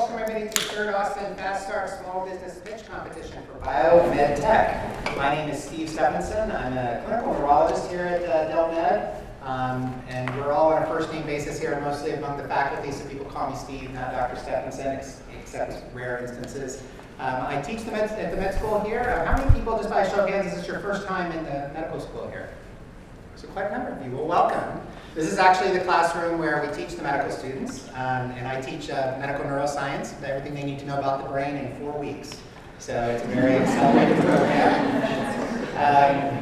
welcome everybody to the third Austin Fast Start Small Business Pitch Competition for Biomed Tech. My name is Steve Stephenson. I'm a clinical neurologist here at DelMed, and we're all on a first name basis here, mostly among the faculty, so people call me Steve, not Dr. Stephenson, except rare instances. I teach at the med school here. How many people, just by a show of hands, is this your first time in the medical school here? So quite a number of you. Well, welcome. This is actually the classroom where we teach the medical students, and I teach medical neuroscience, everything they need to know about the brain in 4 weeks. So it's a very accelerated program.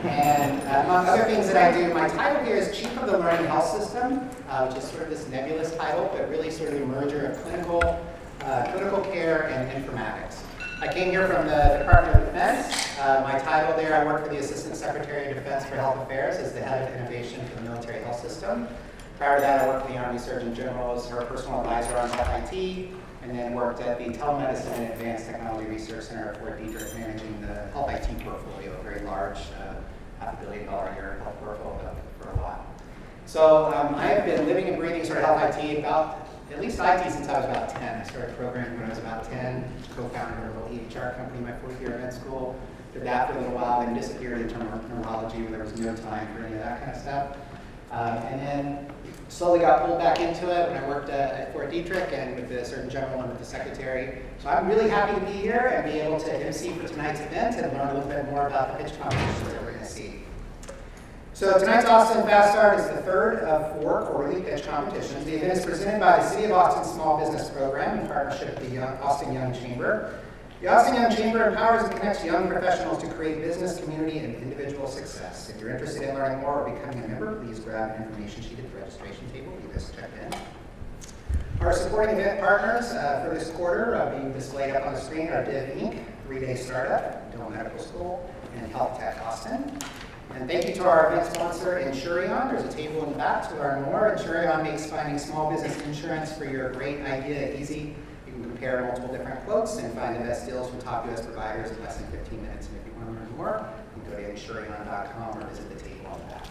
And among other things that I do, my title here is Chief of the Learning Health System, which is sort of this nebulous title, but really sort of a merger of clinical care and informatics. I came here from the Department of Defense. My title there, I work for the Assistant Secretary of Defense for Health Affairs as the head of innovation for the military health system. Prior to that, I worked for the Army Surgeon General as her personal advisor on health IT, and then worked at the Telemedicine and Advanced Technology Research Center at Fort Detrick, managing the health IT portfolio, a very large $500 million a year health portfolio for a while. So I have been living and breathing sort of health IT at least IT since I was about 10. I started programming when I was about 10, co-founder of a little EHR company my fourth year of med school. Did that for a little while, then disappeared into neurology where there was no time for any of that kind of stuff. And then slowly got pulled back into it when I worked at Fort Detrick and with the Surgeon General and with the Secretary. So I'm really happy to be here and be able to MC for tonight's event and learn a little bit more about the pitch competitions that we're going to see. So tonight's Austin Fast Start is the third of 4 quarterly pitch competitions. The event is presented by the City of Austin Small Business Program in partnership with the Austin Young Chamber. The Austin Young Chamber empowers and connects young professionals to create business, community, and individual success. If you're interested in learning more or becoming a member, please grab an information sheet at the registration table. You just check in. Our supporting event partners for this quarter being displayed up on the screen are Div Inc., 3-Day Startup, Dell Medical School, and Health Tech Austin. And thank you to our event sponsor, Insurion. There's a table in the back to learn more. Insurion makes finding small business insurance for your great idea easy. You can compare multiple different quotes and find the best deals from top U.S. providers in less than 15 minutes. And if you want to learn more, you can go to insurion.com or visit the table on the back.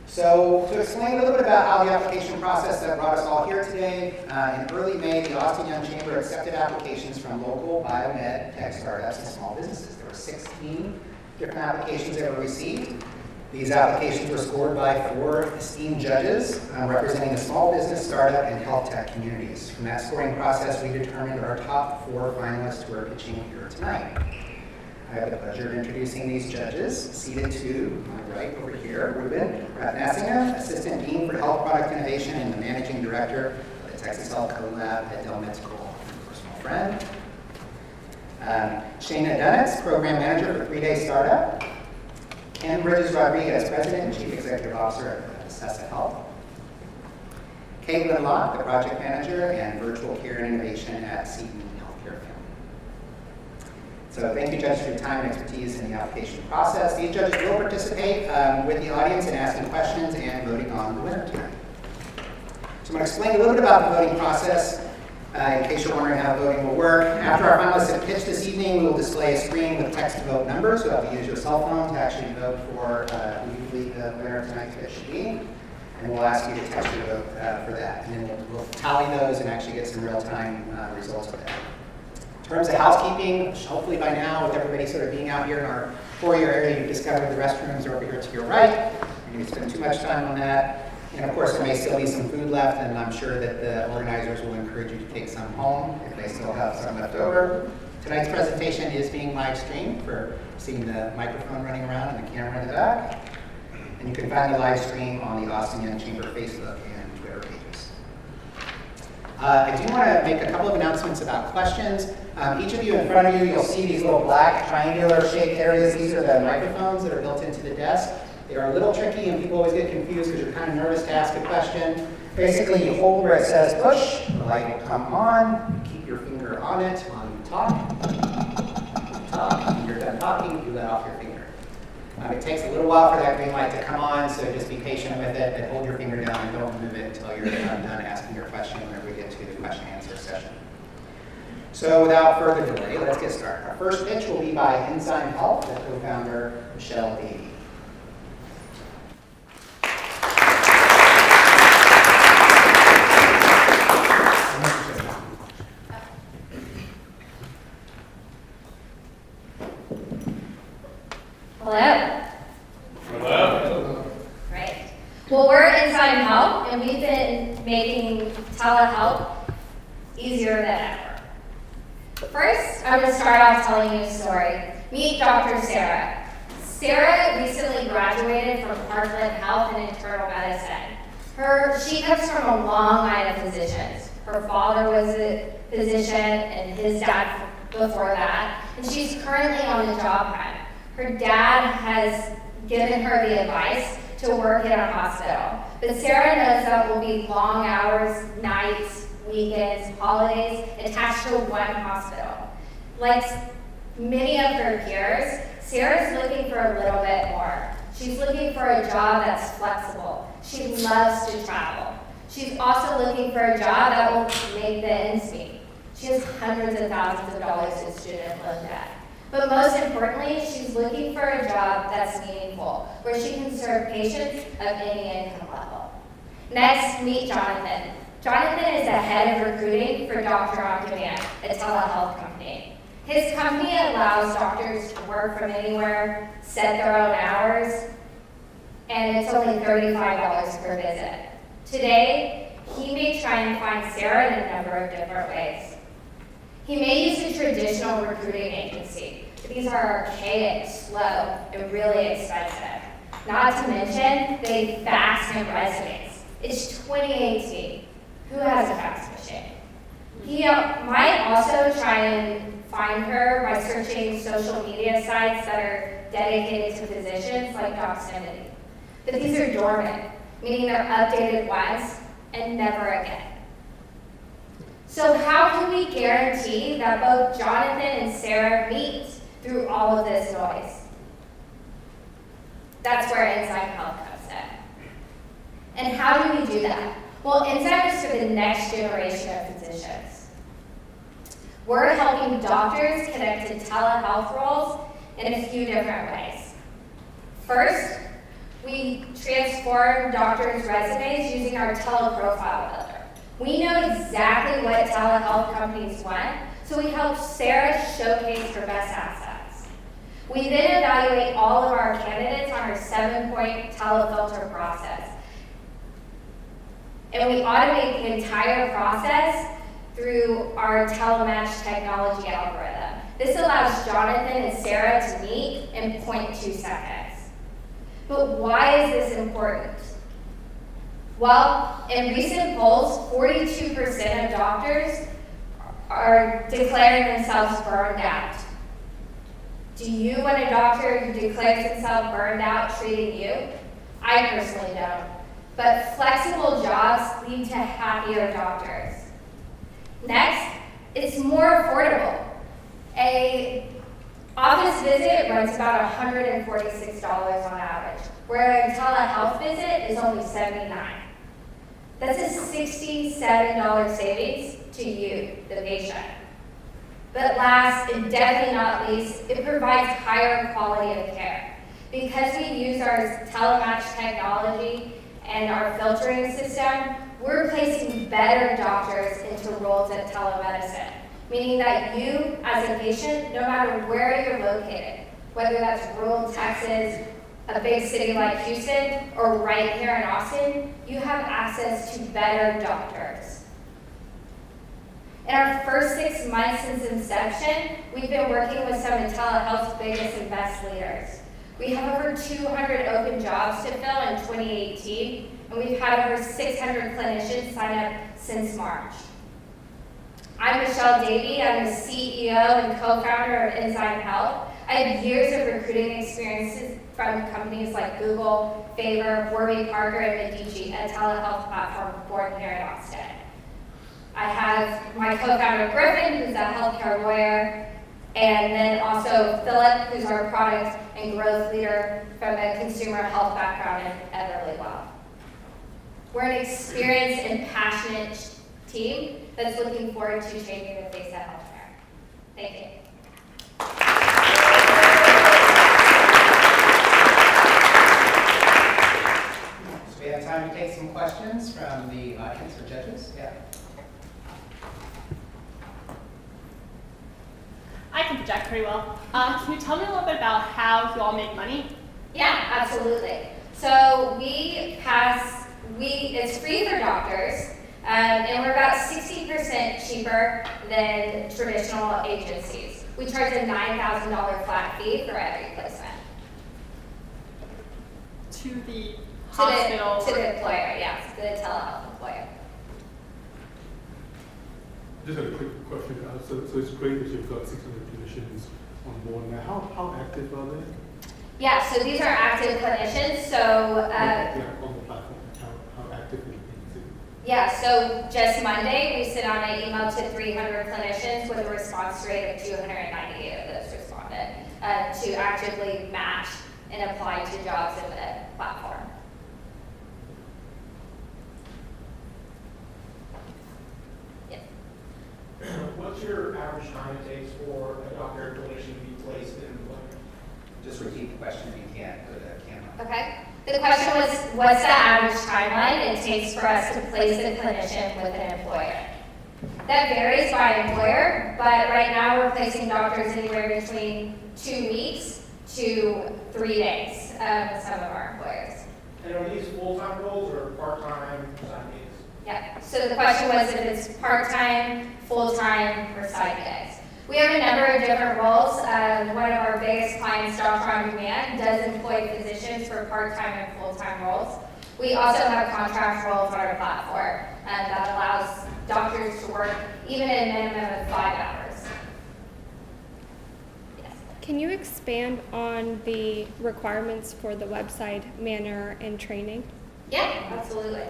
So to explain a little bit about how the application process that brought us all here today, in early May, the Austin Young Chamber accepted applications from local biomed tech startups and small businesses. There were 16 different applications that were received. These applications were scored by 4 esteemed judges representing the small business, startup, and health tech communities. From that scoring process, we determined our top 4 finalists who are pitching here tonight. I have the pleasure of introducing these judges. Seated to my right over here, Ruben Ratnasinga, Assistant Dean for Health Product Innovation and the Managing Director of the Texas Health Co-Lab at DelMed School, a personal friend. Shana Dunitz, Program Manager for 3-Day Startup. Ken Bridges Rodriguez, President and Chief Executive Officer of Assessa Health. Caitlin Locke, the Project Manager and Virtual Care and Innovation at Seton Healthcare Family. So thank you, judges, for your time and expertise in the application process. These judges will participate with the audience in asking questions and voting on the winner tonight. So I'm going to explain a little bit about the voting process. In case you're wondering how voting will work, after our finalists have pitched this evening, we will display a screen with text-to-vote numbers. You'll have to use your cell phone to actually vote for who you believe the winner of tonight's pitch should be. And we'll ask you to text your vote for that. And then we'll tally those and actually get some real-time results of that. In terms of housekeeping, hopefully by now, with everybody sort of being out here in our foyer area, you've discovered the restrooms are over here to your right. You're going to spend too much time on that. And of course, there may still be some food left, and I'm sure that the organizers will encourage you to take some home if they still have some left over. Tonight's presentation is being live streamed for seeing the microphone running around and the camera in the back. And you can find the live stream on the Austin Young Chamber Facebook and Twitter pages. I do want to make a couple of announcements about questions. Each of you in front of you, you'll see these little black triangular shaped areas. These are the microphones that are built into the desk. They are a little tricky and people always get confused because you're kind of nervous to ask a question. Basically, you hold where it says push, the light will come on, keep your finger on it while you talk. When you're done talking, you let off your finger. It takes a little while for that green light to come on, so just be patient with it and hold your finger down and don't move it until you're done asking your question whenever we get to the question and answer session. So without further delay, let's get started. Our first pitch will be by Enzyme Health, the co-founder, Michelle Davey. telehealth easier than ever. First, I'm going to start off telling you a story. Meet Dr. Sarah. Sarah recently graduated from Parkland Health and Internal Medicine. She comes from a long line of physicians. Her father was a physician and his dad before that, and she's currently on the job hunt. Her dad has given her the advice to work in a hospital, but Sarah knows that will be long hours, nights, weekends, holidays, attached to one hospital. Like many of her peers, Sarah's looking for a little bit more. She's looking for a job that's flexible. She loves to travel. She's also looking for a job that will make the ends meet. She has hundreds of thousands of dollars in student loan debt. But most importantly, she's looking for a job that's meaningful, where she can serve patients of any income level. Next, meet Jonathan. Jonathan is the head of recruiting for Doctor On Demand, a telehealth company. His company allows doctors to work from anywhere, set their own hours, and it's only $35 per visit. Today, he may try and find Sarah in a number of different ways. He may use a traditional recruiting agency. These are archaic, slow, and really expensive. Not to mention, they fax him resumes. It's 2018. Who has a fax machine? He might also try and find her by searching social media sites that are dedicated to physicians like Doximity. But these are dormant, meaning they're updated once and never again. So how can we guarantee that both Jonathan and Sarah meet through all of this noise? That's where Enzyme Health comes in. And how do we do that? Well, Enzyme is for the next generation of physicians. We're helping doctors connect to telehealth roles in a few different ways. First, we transform doctors' resumes using our teleprofile builder. We know exactly what telehealth companies want, so we help Sarah showcase her best assets. We then evaluate all of our candidates on our 7-point telefilter process. And we automate the entire process through our telematch technology algorithm. This allows Jonathan and Sarah to meet in 0.2 seconds. But why is this important? Well, in recent polls, 42% of doctors are declaring themselves burned out. Do you want a doctor who declares himself burned out treating you? I personally don't. But flexible jobs lead to happier doctors. Next, it's more affordable. An office visit runs about $146 on average, where a telehealth visit is only $79. That's a $67 savings to you, the patient. But last and definitely not least, it provides higher quality of care. Because we use our telematch technology and our filtering system, we're placing better doctors into roles at telemedicine, meaning that you, as a patient, no matter where you're located, whether that's rural Texas, a big city like Houston, or right here in Austin, you have access to better doctors. In our first 6 months since inception, we've been working with some of telehealth's biggest and best leaders. We have over 200 open jobs to fill in 2018, and we've had over 600 clinicians sign up since March. I'm Michelle Davey. I'm the CEO and co-founder of Enzyme Health. I have years of recruiting experiences from companies like Google, Favor, Warby Parker, and Medici, a telehealth platform born here in Austin. I have my co-founder Griffin, who's a healthcare lawyer, and then also Philip, who's our product and growth leader from a consumer health background at Everlywell. We're an experienced and passionate team that's looking forward to changing the face of healthcare. Thank you. So we have time to take some questions from the audience or judges. Yeah. I can project pretty well. Can you tell me a little bit about how you all make money? Yeah, absolutely. So it's free for doctors. And we're about 60% cheaper than traditional agencies. We charge a $9,000 flat fee for every placement. To the To hospital. the employer, yes, the telehealth employer. Just a quick question. So it's great that you've got 600 clinicians on board now. How active are they? Yeah, so these are active clinicians, so, Yeah, on the platform. How active is it? yeah, so just Monday, we sent out an email to 300 clinicians with a response rate of 298 of those responded to actively match and apply to jobs in the platform. What's your average time it takes for a doctor clinician to be placed in employment? Just repeat the question if you can, go to the camera. Okay. The question was, what's the average timeline it takes for us to place a clinician with an employer? That varies by employer, but right now we're placing doctors anywhere between 2 weeks to 3 days with some of our employers. And are these full-time roles or part-time side gigs? Yeah, so the question was if it's part-time, full-time, or side gigs. We have a number of different roles. One of our biggest clients, Doctor on Demand, does employ physicians for part-time and full-time roles. We also have contract roles on our platform that allows doctors to work even at a minimum of 5 hours. Yes. Can you expand on the requirements for the website, manner, and training? Yeah, absolutely.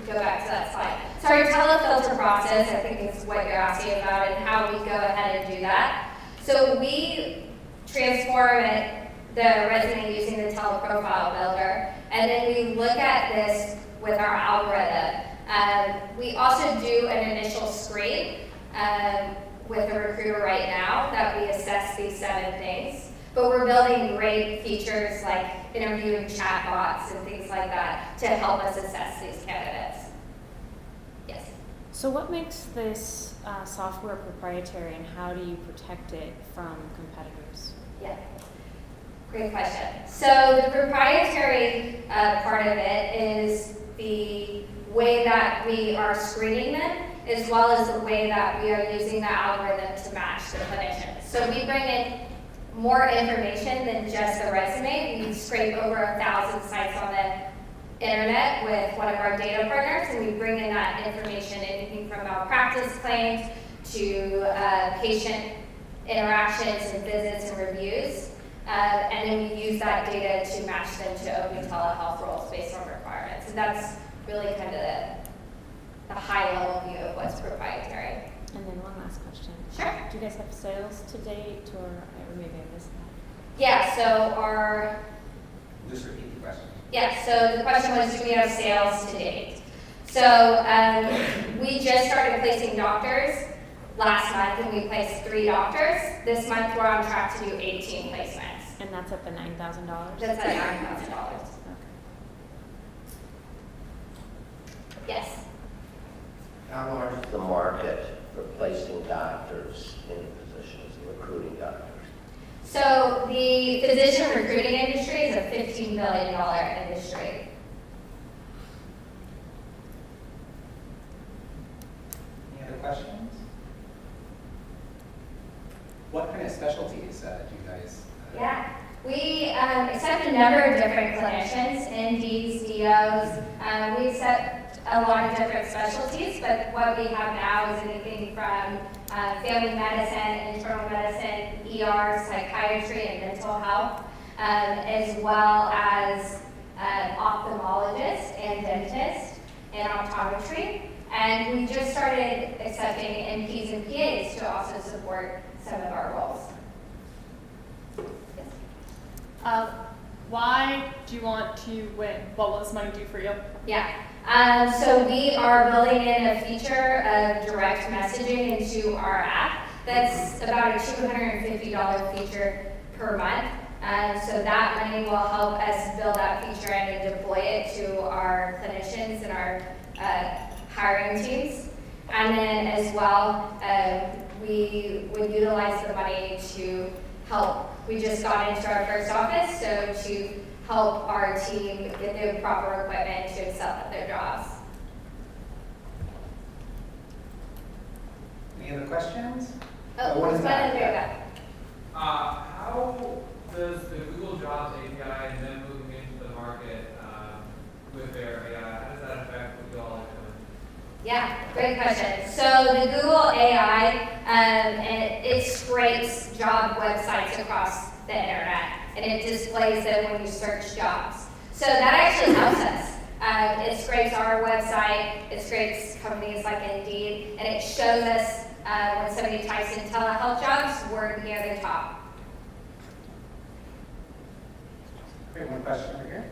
Go back to that slide. So our telefilter process, I think is what you're asking about, and how we go ahead and do that. So we transform the resume using the teleprofile builder, and then we look at this with our algorithm. We also do an initial screen with a recruiter right now that we assess these 7 things. But we're building great features like interviewing chatbots and things like that to help us assess these candidates. Yes. So what makes this software proprietary and how do you protect it from competitors? Yeah. Great question. So the proprietary part of it is the way that we are screening them, as well as the way that we are using the algorithm to match the clinicians. So we bring in more information than just a resume. We scrape over 1,000 sites on the internet with one of our data partners, and we bring in that information, anything from malpractice claims to patient interactions and visits and reviews. And then we use that data to match them to open telehealth roles based on requirements. And that's really kind of the high-level view of what's proprietary. And then one last question. Sure. Do you guys have sales to date or maybe I missed that? Yeah, so Just repeat the question. Yeah, so the question was, do we have sales to date? So we just started placing doctors last month, and we placed 3 doctors. This month, we're on track to do 18 placements. And that's at the $9,000? That's at $9,000. Okay. Yes. How large is the market for placing doctors in positions, recruiting doctors? So the physician recruiting industry is a $15 billion industry. Any other questions? What kind of specialties do you guys? Yeah. We accept a number of different clinicians, NDs, DOs. We accept a lot of different specialties, but what we have now is anything from family medicine, internal medicine, ER, psychiatry, and mental health, as well as ophthalmologists and dentists and optometry. And we just started accepting NPs and PAs to also support some of our roles. Why do you want to win? What will this money do for you? Yeah. So we are building in a feature of direct messaging into our app. That's about a $250 feature per month. So that money will help us build that feature in and deploy it to our clinicians and our hiring teams. And then as well, we would utilize the money to help. We just got into our first office, so to help our team get the proper equipment to excel at their jobs. Any other questions? Oh, what is let's that? go ahead and How does the Google Jobs API and then moving into the market with their AI, how does that affect what you all are doing? Yeah, great question. So the Google AI, it scrapes job websites across the internet, and it displays them when you search jobs. So that actually helps us. It scrapes our website, it scrapes companies like Indeed, and it shows us when somebody types in telehealth jobs, we're near the top. Great, one question over here.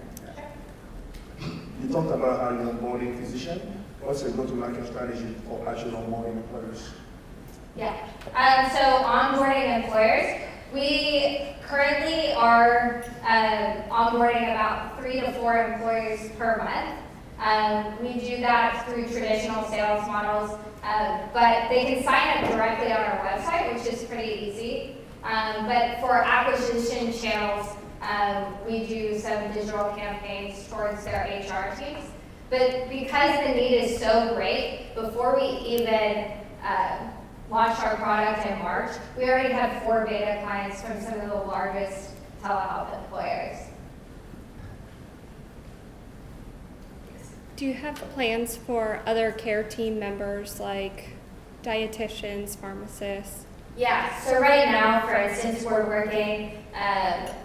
You talked about how you're onboarding physician. What's your go-to-market strategy for actually onboarding employers? Yeah. So onboarding employers, we currently are onboarding about 3 to 4 employers per month. We do that through traditional sales models, but they can sign up directly on our website, which is pretty easy. But for acquisition channels, we do some digital campaigns towards their HR teams. But because the need is so great, before we even launched our product in March, we already had 4 beta clients from some of the largest telehealth employers. Do you have plans for other care team members like dietitians, pharmacists? Yeah, so right now, for instance, we're working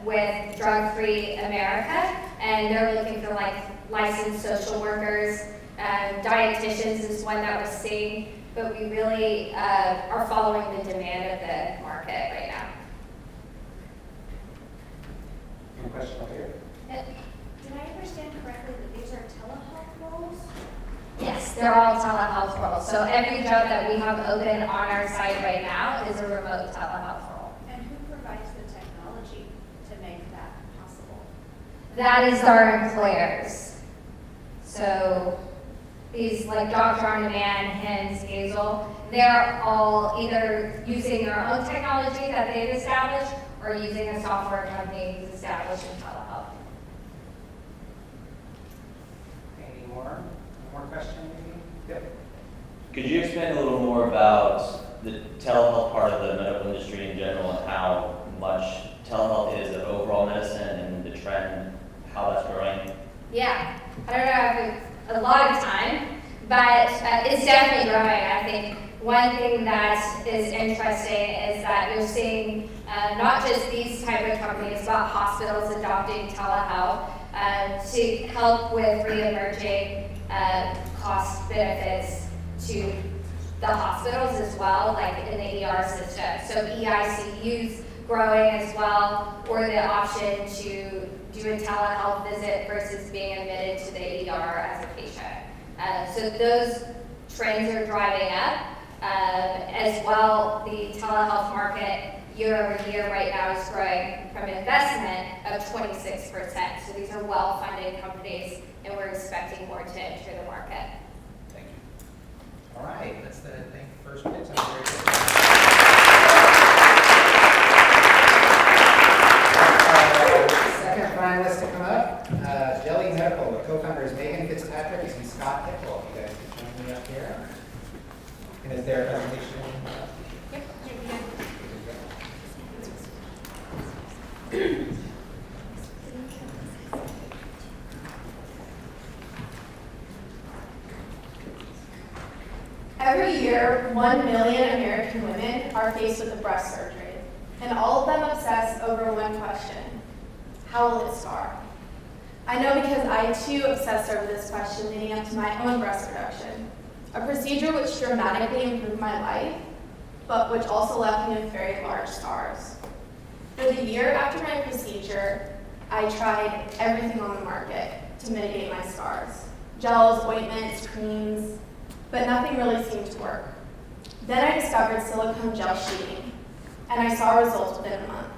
with Drug Free America, and they're looking for like licensed social workers. Dietitians is one that we're seeing, but we really are following the demand of the market right now. Any question over here? Did I understand correctly that these are telehealth roles? Yes, they're all telehealth roles. So every job that we have open on our site right now is a remote telehealth role. And who provides the technology to make that possible? That is our employers. So these like Doctor on Demand, HIMSS, Hazel, they're all either using their own technology that they've established or using a software company who's established in telehealth. Any more? One more question maybe? Yep. Could you expand a little more about the telehealth part of the medical industry in general and how much telehealth is of overall medicine and the trend, how that's growing? Yeah, I don't know if I have a lot of time, but it's definitely growing. I think one thing that is interesting is that you're seeing not just these type of companies, but hospitals adopting telehealth to help with re-emerging cost benefits to the hospitals as well, like in the ER system. So EICUs growing as well, or the option to do a telehealth visit versus being admitted to the ER as a patient. So those trends are driving up. As well, the telehealth market year over year right now is growing from investment of 26%. So these are well-funded companies, and we're expecting more to enter the market. Thank you. All right, that's the thank you first pitch. Second finalist to come up, Jelly Medical. The co-founders Megan Fitzpatrick and Scott Hickel. You guys can join me up here. And is there a presentation? Every year, 1 million American women are faced with a breast surgery, and all of them obsess over one question: how will it scar? I know because I too obsessed over this question leading up to my own breast reduction, a procedure which dramatically improved my life, but which also left me with very large scars. For the year after my procedure, I tried everything on the market to mitigate my scars: gels, ointments, creams, but nothing really seemed to work. Then I discovered silicone gel sheeting, and I saw results within a month.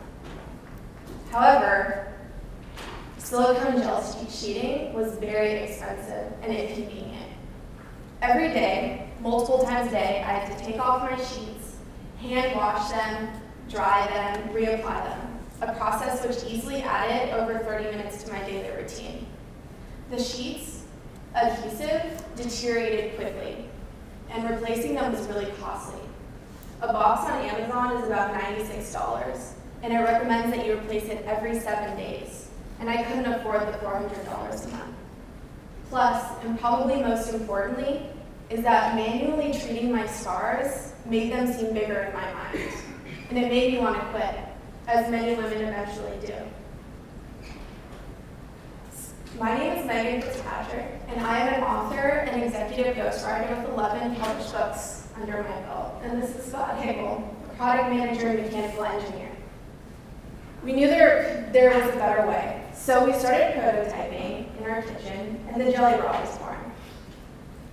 However, silicone gel sheeting was very expensive and inconvenient. Every day, multiple times a day, I had to take off my sheets, hand wash them, dry them, reapply them. a process which easily added over 30 minutes to my daily routine. The sheets, adhesive, deteriorated quickly, and replacing them was really costly. A box on Amazon is about $96, and it recommends that you replace it every 7 days, and I couldn't afford the $400 a month. Plus, and probably most importantly, is that manually treating my scars made them seem bigger in my mind, and it made me want to quit, as many women eventually do. My name is Megan Fitzpatrick, and I am an author and executive ghostwriter with 11 published books under my belt. And this is Scott Hickel, product manager and mechanical engineer. We knew there was a better way, so we started prototyping in our kitchen, and the Jelly Bra was born.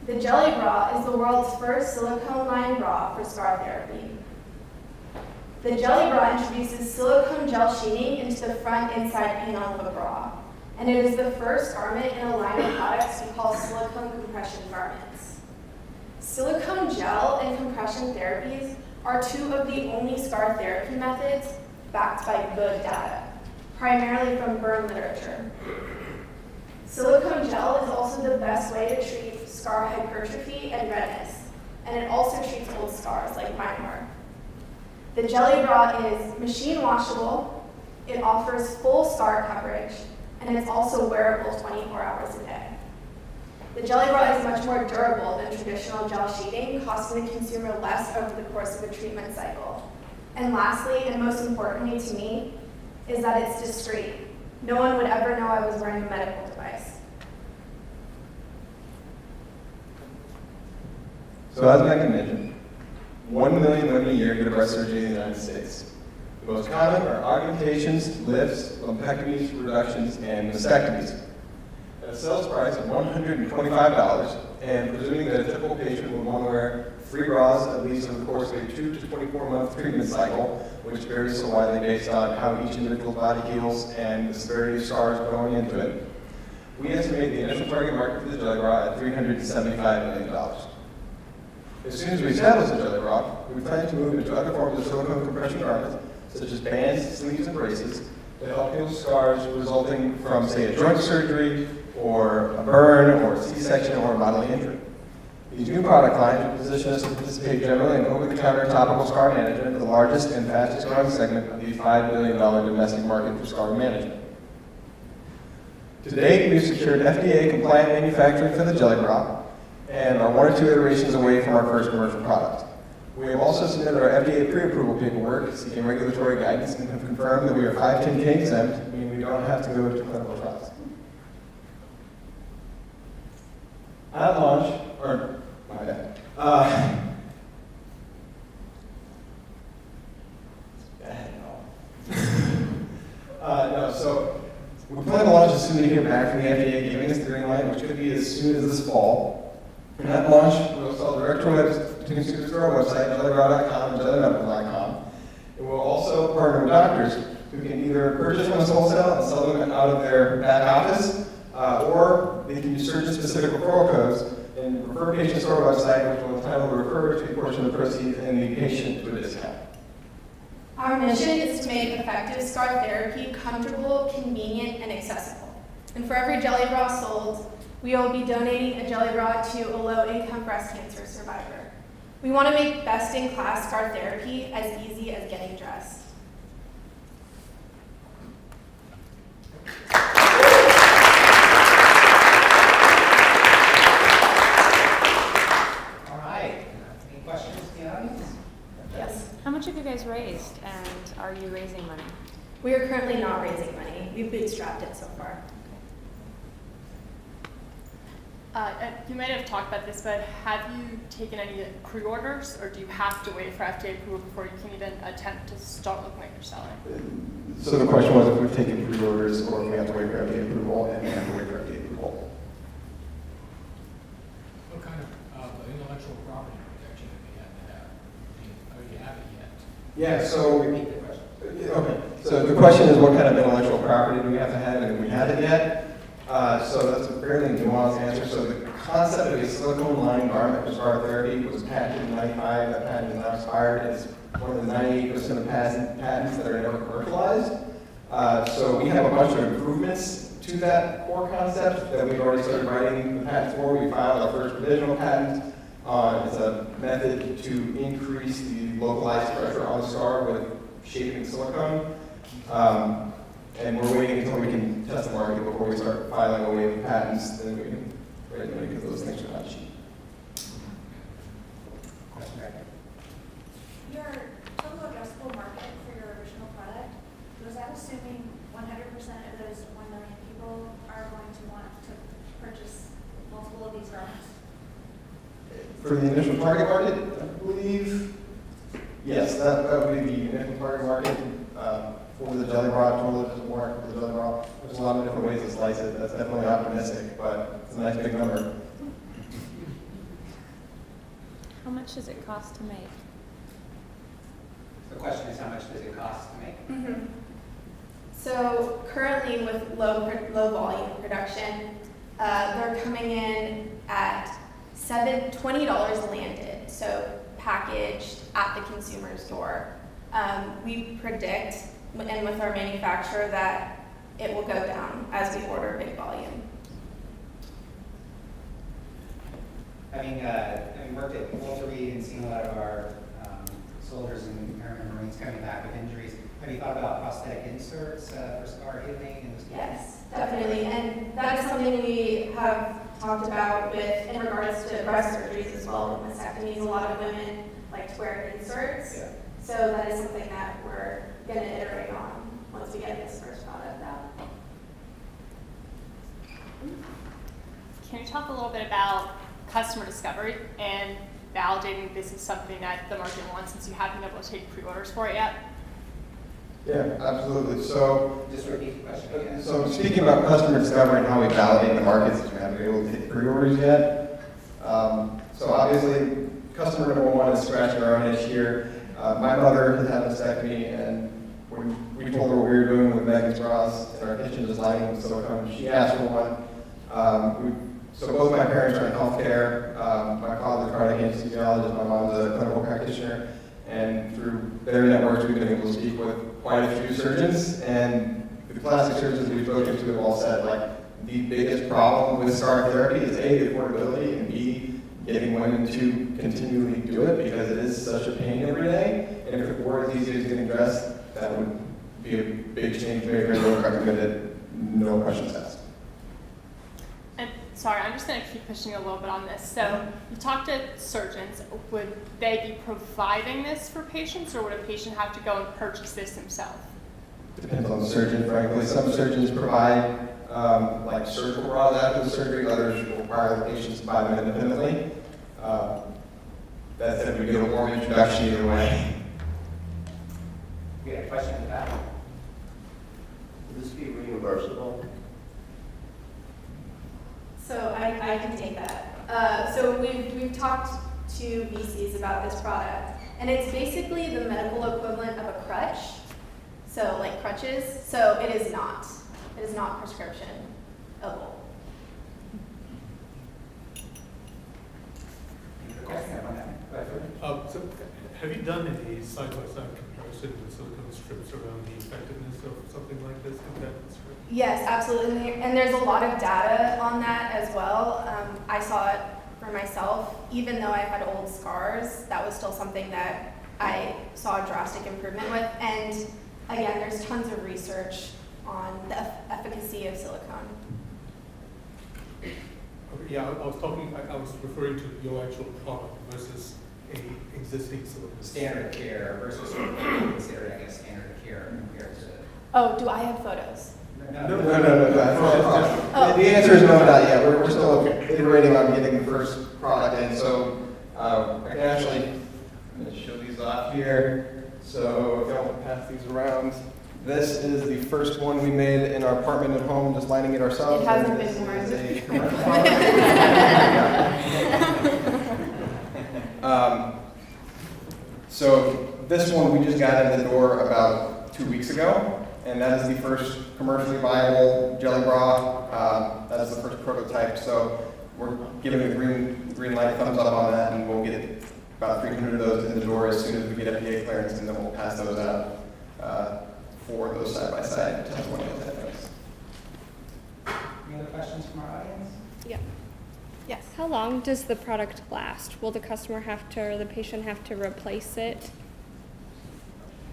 The Jelly Bra is the world's first silicone-lined bra for scar therapy. The Jelly Bra introduces silicone gel sheeting into the front inside panel of a bra, and it is the first garment in a line of products we call silicone compression garments. Silicone gel and compression therapies are two of the only scar therapy methods backed by good data, primarily from burn literature. Silicone gel is also the best way to treat scar hypertrophy and redness, and it also treats old scars like mine were. The Jelly Bra is machine washable, it offers full scar coverage, and it's also wearable 24 hours a day. The Jelly Bra is much more durable than traditional gel sheeting, costing the consumer less over the course of a treatment cycle. And lastly, and most importantly to me, is that it's discreet. No one would ever know I was wearing a medical device. So as Megan mentioned, 1 million women a year get a breast surgery in the United States. The most common are augmentations, lifts, lumpectomies, reductions, and mastectomies. At a sales price of $125, and presuming that a typical patient would want to wear 3 bras at least over the course of a 2 to 24-month treatment cycle, which varies so widely based on how each individual's body heals and the severity of scars going into it, we estimate the initial target market for the Jelly Bra at $375 million. As soon as we establish the Jelly Bra, we plan to move into other forms of silicone compression garments, such as bands, sleeves, and braces, to help heal scars resulting from, say, a joint surgery, or a burn, or a C-section, or a bodily injury. These new product lines will position us to participate generally in over-the-counter topical scar management, the largest and fastest growing segment of the $5 billion domestic market for scar management. To date, we've secured FDA-compliant manufacturing for the Jelly Bra, and are 1 or 2 iterations away from our first commercial product. We have also submitted our FDA pre-approval paperwork, seeking regulatory guidance, and have confirmed that we are 510(k) exempt, meaning we don't have to go to clinical trials. At launch, or my bad. So we plan to launch as soon as we hear back from the FDA giving us the green light, which could be as soon as this fall. And at launch, we'll sell direct to consumers through our website, jellybra.com and jellymedical.com. And we'll also partner with doctors who can either purchase from us wholesale and sell them out of their back office, or they can use surgeon-specific referral codes and refer patients to our website, which will entitle the referrer to a portion of the proceeds and the patient to a discount. Our mission is to make effective scar therapy comfortable, convenient, and accessible. And for every Jelly Bra sold, we will be donating a Jelly Bra to a low-income breast cancer survivor. We want to make best-in-class scar therapy as easy as getting dressed. All right. Any questions in the audience? Yes. How much have you guys raised, and are you raising money? We are currently not raising money. We've bootstrapped it so far. You might have talked about this, but have you taken any pre-orders, or do you have to wait for FDA approval before you can even attempt to start looking like you're selling? So the question was if we've taken pre-orders or if we have to wait for FDA approval, and we have to wait for FDA approval. What kind of intellectual property protection do you have to have? Do you have it yet? Yeah, so repeat the question. Okay, so the question is what kind of intellectual property do we have to have, and if we have it yet? So that's a fairly nuanced answer. So the concept of a silicone-lined garment for scar therapy was patented in 1995. That patent is now expired. It's one of the 98% of patents that are never commercialized. So we have a bunch of improvements to that core concept that we've already started writing the patents for. We filed our first provisional patent on, it's a method to increase the localized pressure on the scar with shaping silicone. And we're waiting until we can test the market before we start filing a wave of patents, then we can write money because those things are not cheap. Question right there. Your total addressable market for your original product, was that assuming 100% of those 1 million people are going to want to purchase multiple of these garments? For the initial target market, I believe, yes, that would be the initial target market. For the jelly bra, totally doesn't work for the jelly bra. There's a lot of different ways to slice it. That's definitely optimistic, but it's a nice big number. How much does it cost to make? The question is, how much does it cost to make? Mhm. So currently with low volume production, they're coming in at $20 landed, so packaged at the consumer's door. We predict, and with our manufacturer, that it will go down as we order big volume. Having worked at Walter Reed and seen a lot of our soldiers and airmen and Marines coming back with injuries, have you thought about prosthetic inserts for scar healing? And Yes, definitely, and that is something we have talked about with in regards to breast surgeries as well. With mastectomies, a lot of women like to wear inserts, Yeah. so that is something that we're going to iterate on once we get this first product out. Can you talk a little bit about customer discovery and validating this is something that the market wants, since you haven't been able to take pre-orders for it yet? Yeah, absolutely. So, Just repeat the question again. so speaking about customer discovery and how we validate the market, since we haven't been able to take pre-orders yet. So obviously, customer number one is scratching our own itch here. My mother had had a mastectomy, and when we told her what we were doing with Megan's bras in our kitchen, just lining with silicone, she asked for one. So both my parents are in healthcare. My father's a cardiac anesthesiologist, my mom's a clinical practitioner, and through their networks, we've been able to speak with quite a few surgeons, and the plastic surgeons we've spoken to have all said, like, the biggest problem with scar therapy is A, the affordability, and B, getting women to continually do it because it is such a pain every day. And if it were as easy as getting dressed, that would be a big change maker, and I would recommend it, no questions asked. And sorry, I'm just going to keep pushing a little bit on this. So you talked to surgeons. Would they be providing this for patients, or would a patient have to go and purchase this himself? Depends on the surgeon, frankly. Some surgeons provide like surgical bras after the surgery, others require the patients to buy them independently. That said, we get a warm introduction either way. We had a question in the back. Will this be reimbursable? So I can take that. So we've talked to VCs about this product, and it's basically the medical equivalent of a crutch, so like crutches. So it is not prescription-able. Question up on that. Go ahead. So have you done any side-by-side comparison with silicone strips around the effectiveness of something like this compared to strip? Yes, absolutely, and there's a lot of data on that as well. I saw it for myself. Even though I had old scars, that was still something that I saw a drastic improvement with. And again, there's tons of research on the efficacy of silicone. Okay, yeah, I was referring to your actual product versus any existing silicone. Standard of care versus what we consider, I guess, standard of care compared to. Oh, do I have photos? No. The answer is no, not yet. We're still iterating on getting the first product in. So I can actually I'm going to show these off here. So if y'all want to pass these around. This is the first one we made in our apartment at home, just lining it ourselves. It hasn't This been worn. is a commercial product. So this one we just got in the door about 2 weeks ago, and that is the first commercially viable jelly bra. That is the first prototype. So we're giving a green light thumbs up on that, and we'll get about 300 of those in the door as soon as we get FDA clearance, and then we'll pass those out for those side-by-side testimonials evidence. Any other questions from our audience? Yeah. Yes. How long does the product last? Will the customer have to, or the patient have to replace it?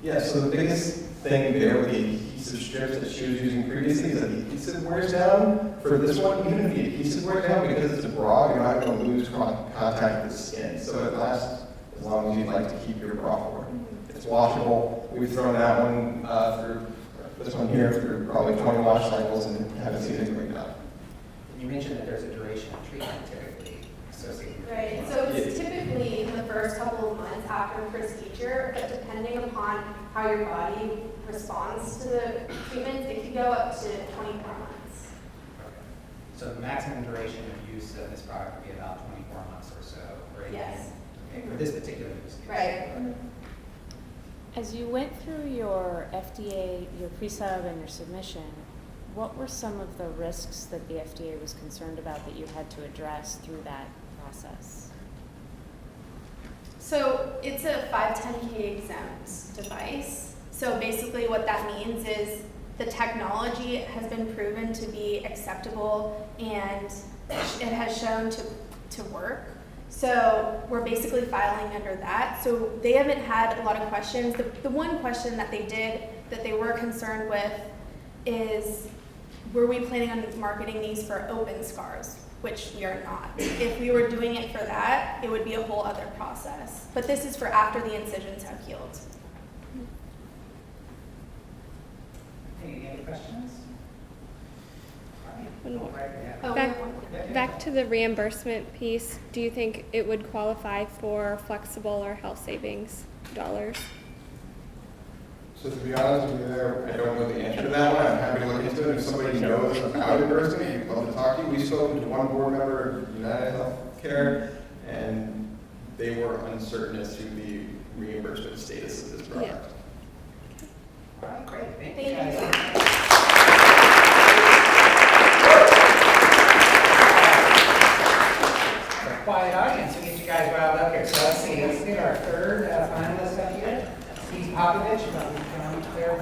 Yeah, so the biggest thing there with the adhesive strips that she was using previously is that the adhesive wears down. For this one, even if the adhesive wears down, because it's a bra, you're not going to lose contact with the skin. So it lasts as long as you'd like to keep your bra for. It's washable. We've thrown that one through, this one here, through probably 20 wash cycles and haven't seen anything break down. You mentioned that there's a duration of treatment typically associated with Right, so it's typically in the first couple of months after procedure, but depending upon how your body responds to the treatment, it could go up to 24 months. So the maximum duration of use of this product would be about 24 months or so, or 18. Yes. Okay, for this particular use case. Right. As you went through your FDA, your pre-sub and your submission, what were some of the risks that the FDA was concerned about that you had to address through that process? So it's a 510K exempt device. So basically what that means is the technology has been proven to be acceptable and it has shown to work. So we're basically filing under that. So they haven't had a lot of questions. The one question that they were concerned with is, were we planning on marketing these for open scars? Which we are not. If we were doing it for that, it would be a whole other process. But this is for after the incisions have healed. Any other questions? One more. Right, yeah. Oh, Back to the reimbursement piece, do you think it would qualify for flexible or health savings dollars? So to be honest with you there, I don't know the answer to that one. I'm happy to look into it. If somebody knows about reimbursement, I'd love to talk to you. We've spoken to one board member of United Healthcare, and they were uncertain as to the reimbursement status of this product. All right, great. Thank you Thank you. guys. A quiet audience, we get you guys riled up here. So let's see, let's get our third finalist up here. Steve Popovich from Claire.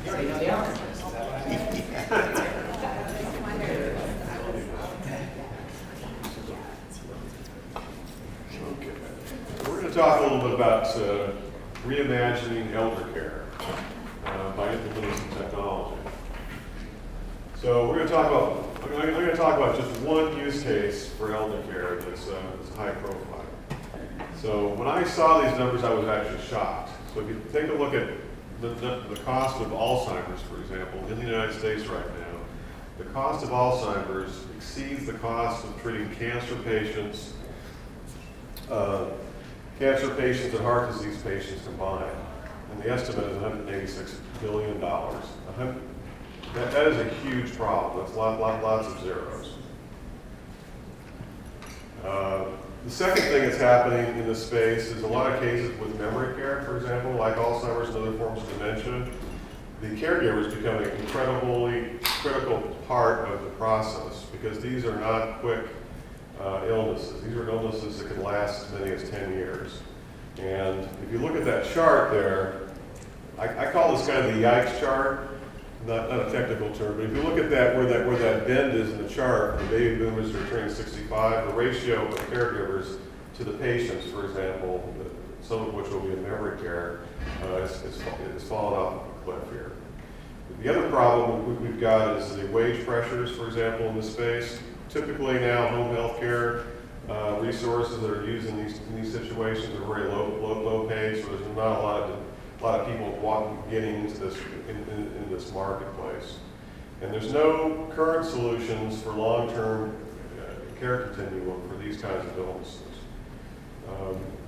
You already know the answer. Is that what I We're going to talk a little bit about reimagining elder care by implementing some technology. So we're going to talk about, I'm going to talk about just one use case for elder care that's high profile. So when I saw these numbers, I was actually shocked. So if you take a look at the cost of Alzheimer's, for example, in the United States right now, the cost of Alzheimer's exceeds the cost of treating cancer patients and heart disease patients combined. And the estimate is $186 billion. That is a huge problem. That's lots of zeros. The second thing that's happening in this space is a lot of cases with memory care, for example, like Alzheimer's and other forms of dementia. The caregiver is becoming an incredibly critical part of the process because these are not quick illnesses. These are illnesses that can last as many as 10 years. And if you look at that chart there, I call this kind of the yikes chart, not a technical term, but if you look at that, where that bend is in the chart, the baby boomers are turning 65, the ratio of caregivers to the patients, for example, some of which will be in memory care, is fallen off a cliff here. The other problem we've got is the wage pressures, for example, in this space. Typically now, home health care resources that are used in these situations are very low paid, so there's not a lot of people getting into this in this marketplace. And there's no current solutions for long-term care continuum for these kinds of illnesses.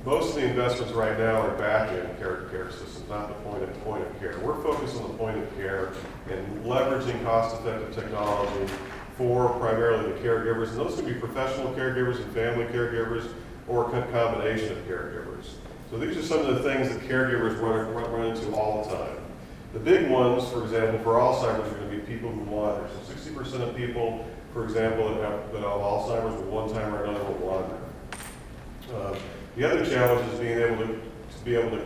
Most of the investments right now are back-end care systems, not the point of care. We're focused on the point of care and leveraging cost-effective technology for primarily the caregivers, and those can be professional caregivers and family caregivers, or a combination of caregivers. So these are some of the things that caregivers run into all the time. The big ones, for example, for Alzheimer's are going to be people who wander. So 60% of people, for example, that have Alzheimer's at one time or another will wander. The other challenge is being able to be able to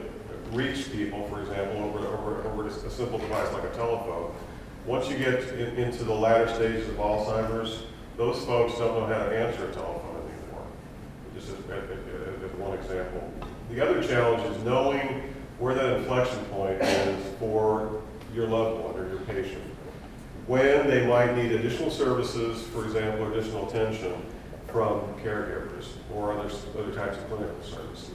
reach people, for example, over a simple device like a telephone. Once you get into the latter stages of Alzheimer's, those folks don't know how to answer a telephone anymore. Just as one example. The other challenge is knowing where that inflection point is for your loved one or your patient. When they might need additional services, for example, additional attention from caregivers or other types of clinical services.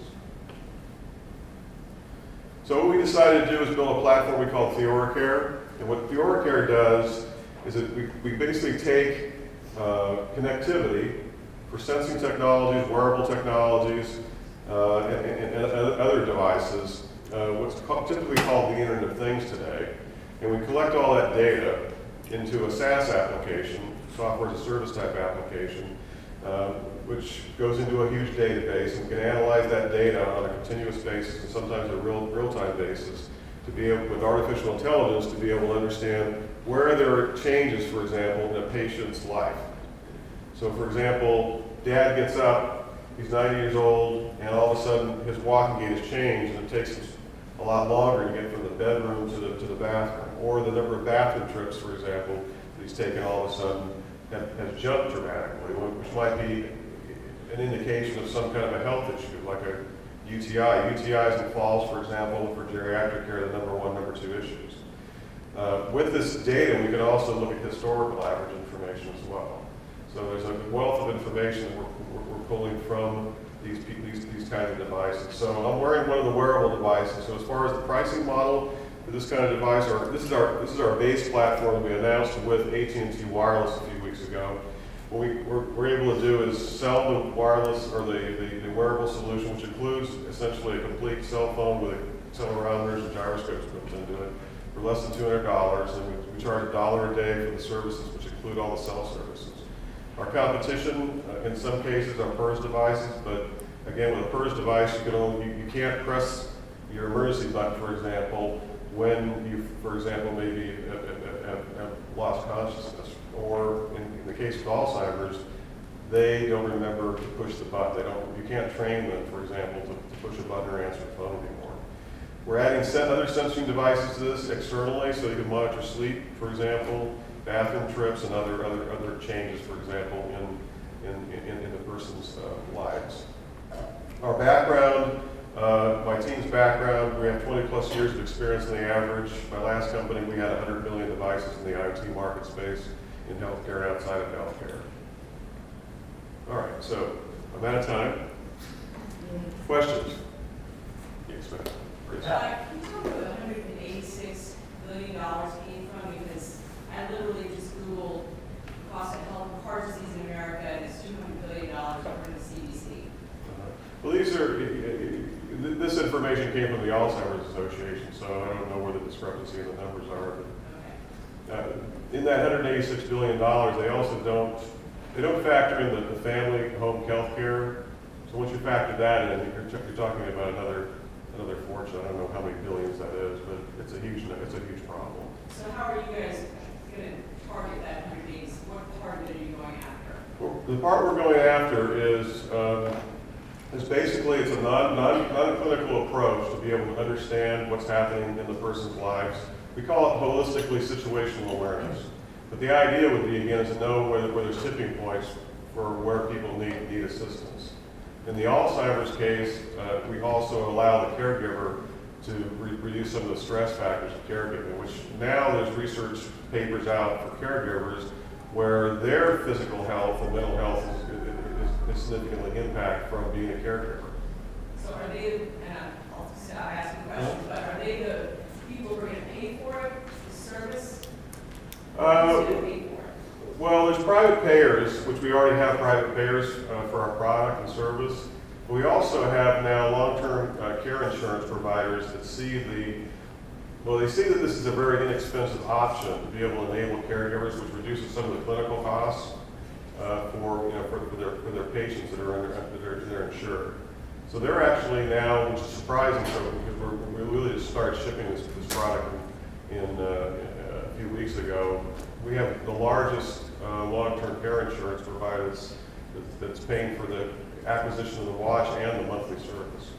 So what we decided to do is build a platform we call TheoraCare. And what TheoraCare does is that we basically take connectivity for sensing technologies, wearable technologies, and other devices, what's typically called the Internet of Things today. And we collect all that data into a SaaS application, software as a service type application, which goes into a huge database and can analyze that data on a continuous basis and sometimes a real-time basis to be able, with artificial intelligence, to be able to understand where there are changes, for example, in a patient's life. So for example, dad gets up, he's 90 years old, and all of a sudden his walking gait has changed, and it takes him a lot longer to get from the bedroom to the bathroom. Or the number of bathroom trips, for example, that he's taken all of a sudden has jumped dramatically, which might be an indication of some kind of a health issue, like a UTI. UTIs and falls, for example, for geriatric care, are the number one, number two issues. With this data, we can also look at historical average information as well. So there's a wealth of information that we're pulling from these kinds of devices. So I'm wearing one of the wearable devices. So as far as the pricing model for this kind of device, this is our base platform that we announced with AT&T Wireless a few weeks ago. What we're able to do is sell the wireless or the wearable solution, which includes essentially a complete cell phone with accelerometers and gyroscopes built into it, for less than $200, and we charge $1 a day for the services, which include all the cell services. Our competition, in some cases, are PERS devices, but again, with a PERS device, you can't press your emergency button, for example, when you, for example, maybe have lost consciousness, or in the case of Alzheimer's, they don't remember to push the button. You can't train them, for example, to push a button or answer the phone anymore. We're adding other sensing devices to this externally, so you can monitor sleep, for example, bathroom trips, and other changes, for example, in the person's lives. Our background, my team's background, we have 20 plus years of experience on the average. My last company, we had 100 million devices in the IoT market space in healthcare and outside of healthcare. All right, so I'm out of time. Questions? Yes, ma'am. Please. Can you tell me where the $186 billion came from? Because I literally just Googled cost of heart disease in America, and it's $200 billion according to CDC. Well, this information came from the Alzheimer's Association, so I don't know where the discrepancy in the numbers are. But, in that $186 billion, they also don't factor in the family home health care. So once you factor that in, you're talking about another fortune. I don't know how many billions that is, but it's a huge problem. So how are you guys going to target that 180? What part of it are you going after? Well, the part we're going after is basically it's a non-clinical approach to be able to understand what's happening in the person's lives. We call it holistically situational awareness. But the idea would be, again, is to know where there's tipping points for where people need assistance. In the Alzheimer's case, we also allow the caregiver to reduce some of the stress factors of caregiving, which now there's research papers out for caregivers where their physical health and mental health is significantly impacted from being a caregiver. So are they, and I'll stop asking questions, but are they the people who are going to pay for it, the service? Who's going to pay for it? Well, there's private payers, which we already have private payers for our product and service. We also have now long-term care insurance providers that see they see that this is a very inexpensive option to be able to enable caregivers, which reduces some of the clinical costs for their patients that are insured. So they're actually now, which is surprising, because we really just started shipping this product in a few weeks ago. We have the largest long-term care insurance provider that's paying for the acquisition of the watch and the monthly service.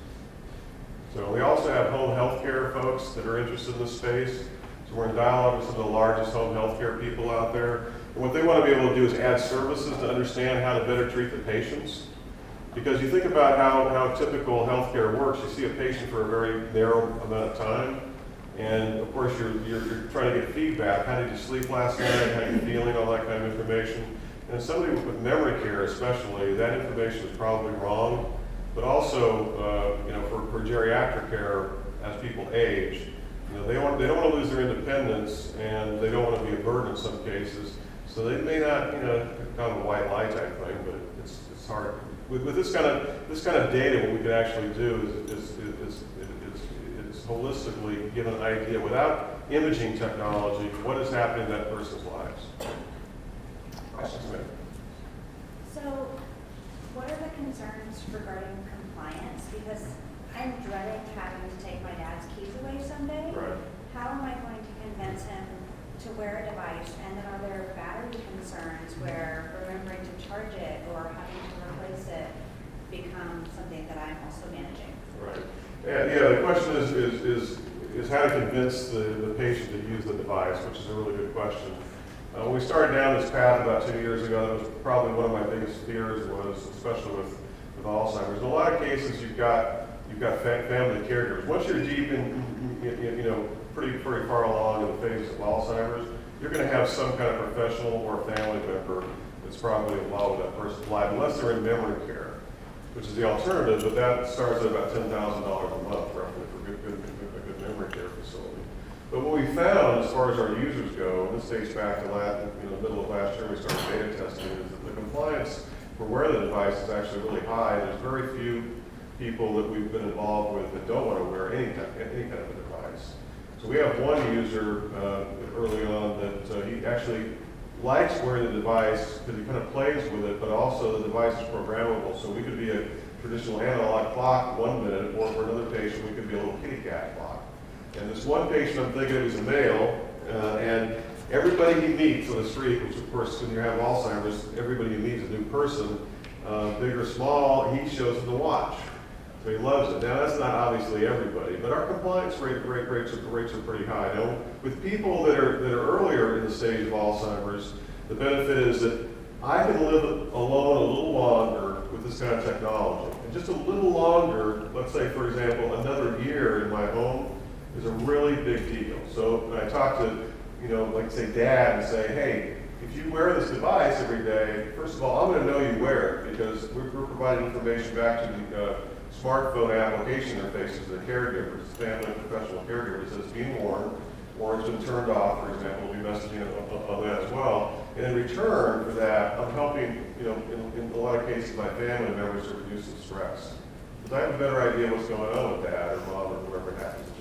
So we also have home health care folks that are interested in this space. So we're in dialogue with some of the largest home health care people out there. And what they want to be able to do is add services to understand how to better treat the patients. Because you think about how typical healthcare works, you see a patient for a very narrow amount of time. And of course, you're trying to get feedback. How did you sleep last night? How are you feeling? All that kind of information. And somebody with memory care especially, that information is probably wrong. But also, for geriatric care, as people age, they don't want to lose their independence, and they don't want to be a burden in some cases. So they may not, kind of a white lie type thing, but it's hard. With this kind of data, what we can actually do is holistically give an idea without imaging technology what is happening in that person's lives. Questions, ma'am? So, what are the concerns regarding compliance? Because I'm dreading having to take my dad's keys away someday. Right. How am I going to convince him to wear a device? And then are there battery concerns where remembering to charge it or having to replace it becomes something that I'm also managing? Right. Yeah, the question is how to convince the patient to use the device, which is a really good question. When we started down this path about 2 years ago, that was probably one of my biggest fears, especially with Alzheimer's. In a lot of cases, you've got family caregivers. Once you're deep in pretty far along in the phase of Alzheimer's, you're going to have some kind of professional or family member that's probably involved with that person's life, unless they're in memory care, which is the alternative, but that starts at about $10,000 a month, roughly, for a good memory care facility. But what we found, as far as our users go, and this dates back to the middle of last year, we started beta testing, is that the compliance for wearing the device is actually really high. There's very few people that we've been involved with that don't want to wear any kind of a device. So we have one user early on that he actually likes wearing the device because he kind of plays with it, but also the device is programmable. So we could be a traditional analog clock 1 minute, or for another patient, we could be a little kitty cat clock. And this one patient, I'm thinking, is a male, and everybody he meets on the street, which of course, when you have Alzheimer's, everybody you meet is a new person, big or small, he shows him the watch. So he loves it. Now, that's not obviously everybody, but our compliance rates are pretty high. Now, with people that are earlier in the stage of Alzheimer's, the benefit is that I can live alone a little longer with this kind of technology. And just a little longer, let's say, for example, another year in my home, is a really big deal. So when I talk to, like say Dad and say, hey, if you wear this device every day, first of all, I'm going to know you wear it because we're providing information back to the smartphone application interfaces to the caregivers, family and professional caregivers, that it's being worn, or it's been turned off, for example. We'll be messaging on that as well. And in return for that, I'm helping, in a lot of cases, my family members to reduce the stress. Because I have a better idea what's going on with Dad or Mom or whoever it happens to be.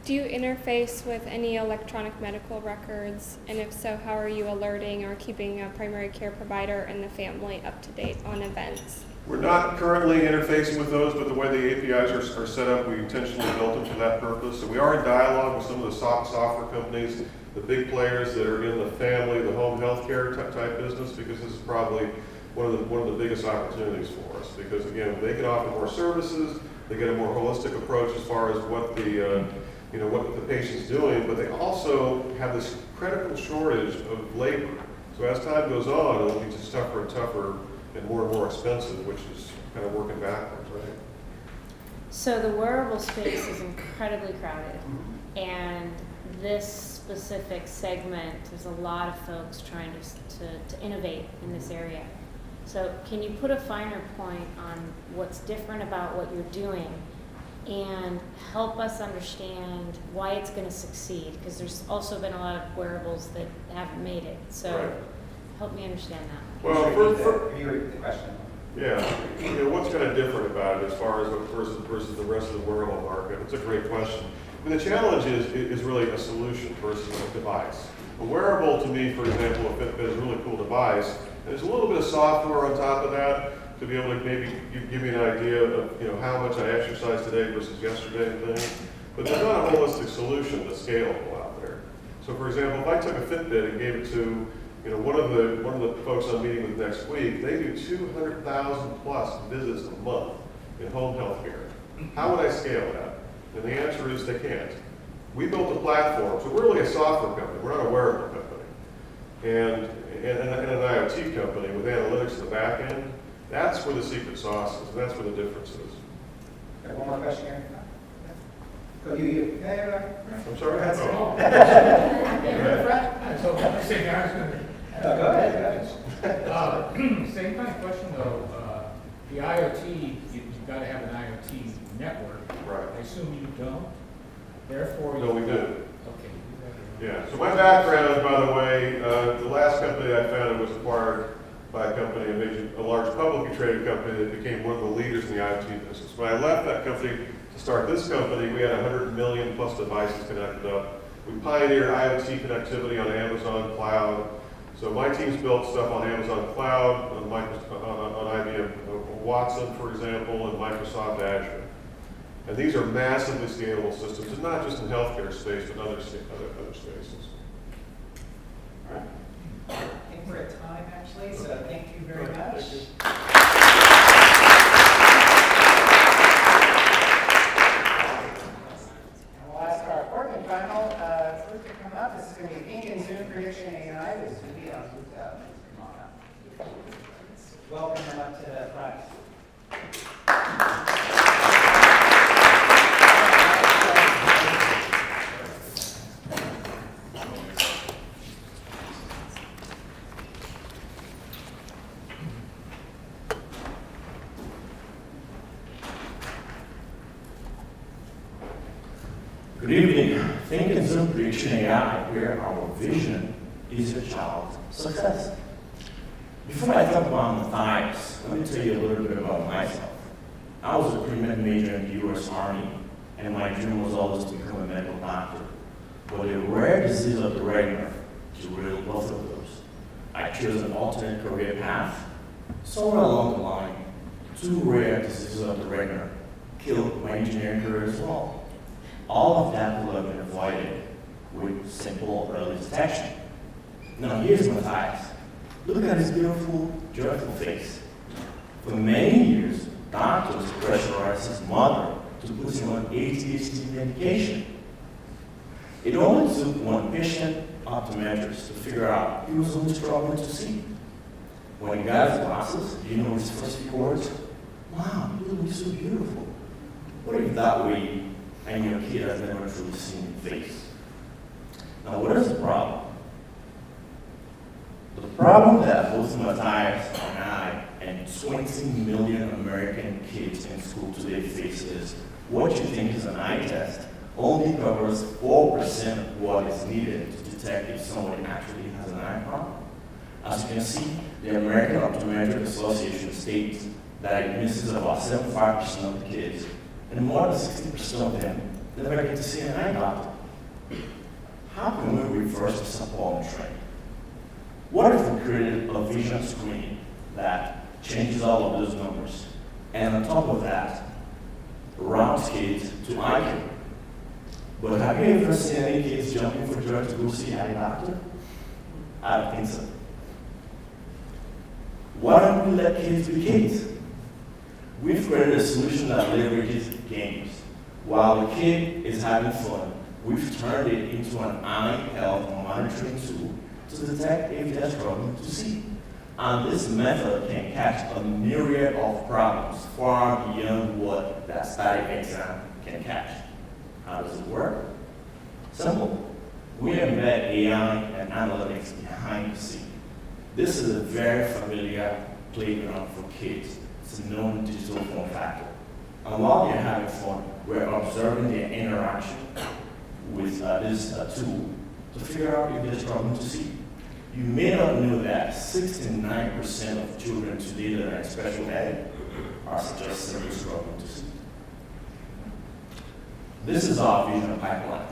Do you interface with any electronic medical records? And if so, how are you alerting or keeping a primary care provider and the family up to date on events? We're not currently interfacing with those, but the way the APIs are set up, we intentionally built them for that purpose. So we are in dialogue with some of the software companies, the big players that are in the family, the home health care type business, because this is probably one of the biggest opportunities for us. Because again, they can offer more services, they get a more holistic approach as far as what what the patient's doing, but they also have this critical shortage of labor. So as time goes on, it'll be just tougher and tougher and more expensive, which is kind of working backwards, right? So the wearable space is incredibly crowded, and this specific segment, there's a lot of folks trying to innovate in this area. So can you put a finer point on what's different about what you're doing and help us understand why it's going to succeed? Because there's also been a lot of wearables that haven't made it. So Right. help me understand that. Well, Can you repeat the question? Yeah, what's kind of different about it as far as versus the rest of the wearable market? It's a great question. I mean, the challenge is really a solution versus a device. A wearable, to me, for example, a Fitbit is a really cool device. There's a little bit of software on top of that to be able to maybe give me an idea of how much I exercised today versus yesterday and things. But there's not a holistic solution that's scalable out there. So, for example, if I took a Fitbit and gave it to one of the folks I'm meeting with next week, they do 200,000 plus visits a month in home health care. How would I scale that? And the answer is they can't. We built a platform, so we're really a software company, we're not a wearable company. And an IoT company with analytics in the back end, that's where the secret sauce is, and that's where the difference is. Got one more question here? Go you. I'm sorry? That's Oh. So, I say, guys, Go ahead. same kind of question though, the IoT, you've got to have an IoT network. Right. I assume you don't, therefore. No, we do. Okay. Yeah, so my background, by the way, the last company I founded was acquired by a company, a large publicly traded company that became one of the leaders in the IoT business. When I left that company to start this company, we had 100 million plus devices connected up. We pioneered IoT connectivity on Amazon Cloud. So my team's built stuff on Amazon Cloud, on IBM Watson, for example, and Microsoft Azure. And these are massively scalable systems, and not just in healthcare space, but other spaces. All right. I think we're at time, actually, so thank you very much. And we'll ask our fourth and final group to come up. This is going to be Pink and Zoom Prediction AI with Zubi on Zuka. Come on up. Welcome them up to the front. Good evening. Think and Zoom Prediction AI, where our vision is your child's success. Before I talk about Matthias, let me tell you a little bit about myself. I was a pre-med major in the U.S. Army, and my dream was always to become a medical doctor. But a rare disease of the retina derailed both of those. I chose an alternate career path. Somewhere along the line, 2 rare diseases of the retina killed my engineering career as well. All of that will have been avoided with simple early detection. Now here's Matthias. Look at his beautiful, joyful face. For many years, doctors pressurized his mother to put him on ADHD medication. It only took one patient optometrist to figure out he was only struggling to see. When he got his glasses, you know his first few words? Wow, you look so beautiful. What if that way and your kid has never truly seen your face? Now what is the problem? The problem that both Matthias and I and 20 million American kids in school today face is what you think is an eye test only covers 4% of what is needed to detect if someone actually has an eye problem. As you can see, the American Optometric Association states that it misses about 75% of the kids, and more than 60% of them never get to see an eye doctor. How can we reverse this appalling trend? What if we created a vision screen that changes all of those numbers, and on top of that, routes kids to eye care? But have you ever seen any kids jumping for joy to go see an eye doctor? I don't think so. Why don't we let kids be kids? We've created a solution that leverages games. While the kid is having fun, we've turned it into an eye health monitoring tool to detect if they're struggling to see. And this method can catch a myriad of problems far beyond what that static exam can catch. How does it work? Simple. We embed AI and analytics behind the scene. This is a very familiar playground for kids. It's a known digital form factor. And while they're having fun, we're observing their interaction with this tool to figure out if they're struggling to see. You may not know that 69% of children today that are in special ed are just simply struggling to see. This is our vision pipeline.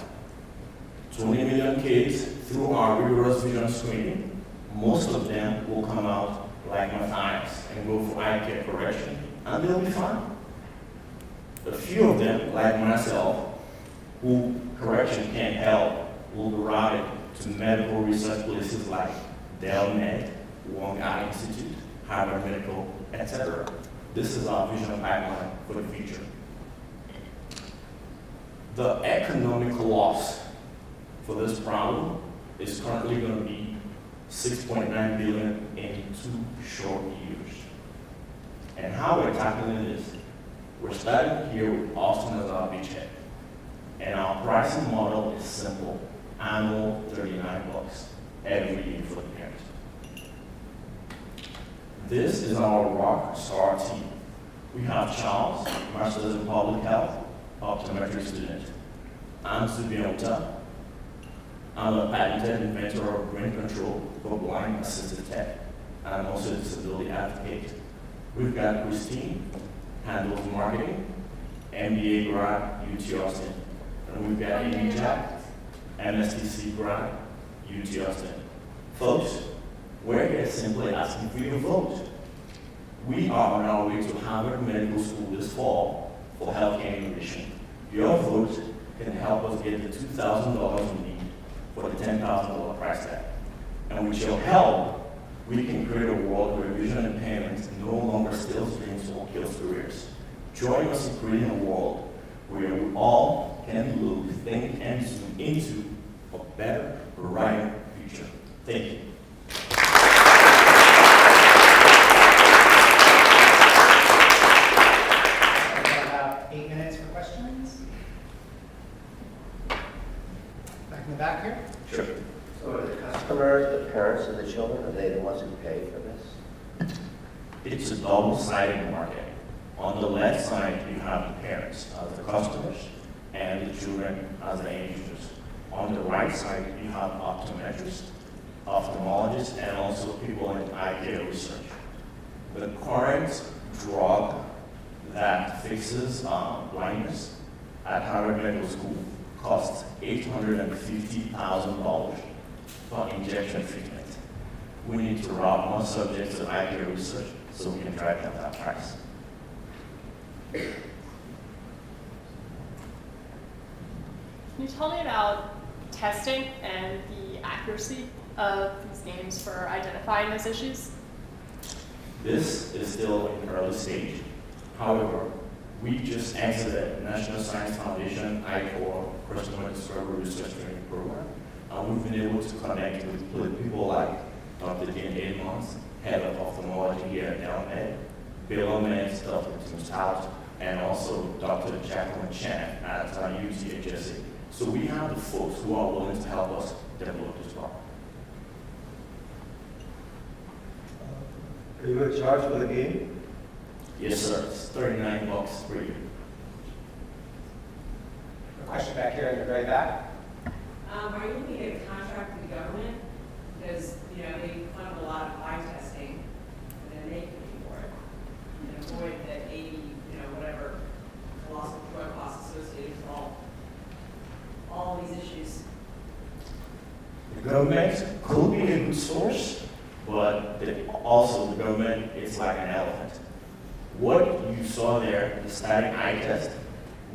20 million kids through our rigorous vision screening. Most of them will come out like Matthias and go for eye care correction, and they'll be fine. A few of them, like myself, who correction can't help, will be routed to medical research places like Dell Med, Wong Eye Institute, Harvard Medical, etc. This is our vision pipeline for the future. The economic loss for this problem is currently going to be $6.9 billion in 2 short years. And how we're tackling this, we're starting here with Austin as our beachhead. And our pricing model is simple, annual $39 every year for the parents. This is our rock star team. We have Charles, Master's in Public Health, optometry student. I'm Subionta. I'm a patented inventor of brain control for blind assisted tech. I'm also a disability advocate. We've got Christine, handles marketing, MBA grad, UT Austin. And we've got Amy Jack, MSTC grad, UT Austin. Folks, we're here simply asking for your vote. We are on our way to Harvard Medical School this fall for healthcare innovation. Your vote can help us get the $2,000 we need for the $10,000 price tag. And with your help, we can create a world where vision impairment no longer steals dreams or kills careers. Join us in creating a world where we all can look, think, and zoom into a better, brighter future. Thank you. About 8 minutes for questions. Back in the back here. Sure. So are the customers, the parents of the children, are they the ones who pay for this? It's a double-sided market. On the left side, you have the parents as the customers and the children as the end users. On the right side, you have optometrists, ophthalmologists, and also people in eye care research. The current drug that fixes blindness at Harvard Medical School costs $850,000 for injection treatment. We need to route more subjects to eye care research so we can drive down that price. Can you tell me about testing and the accuracy of these games for identifying those issues? This is still in the early stage. However, we just exited National Science Foundation I4 Customer Discovery Research Training Program, and we've been able to connect with people like Dr. Dean Edmonds, head of ophthalmology here at Elmed, Bill Owens, Dr. Tim Stout, and also Dr. Jacqueline Chan at UTHSA. So we have the folks who are willing to help us develop this problem. Are you going to charge for the game? Yes, sir. It's $39 per year. A question back here in the very back. Are you looking at a contract with the government? Because, you know, they fund a lot of eye testing, and then they pay for it. And avoid the 80, you know, whatever loss of drug costs associated with all these issues. The government could be a good source, but also the government is like an elephant. What you saw there, the static eye test,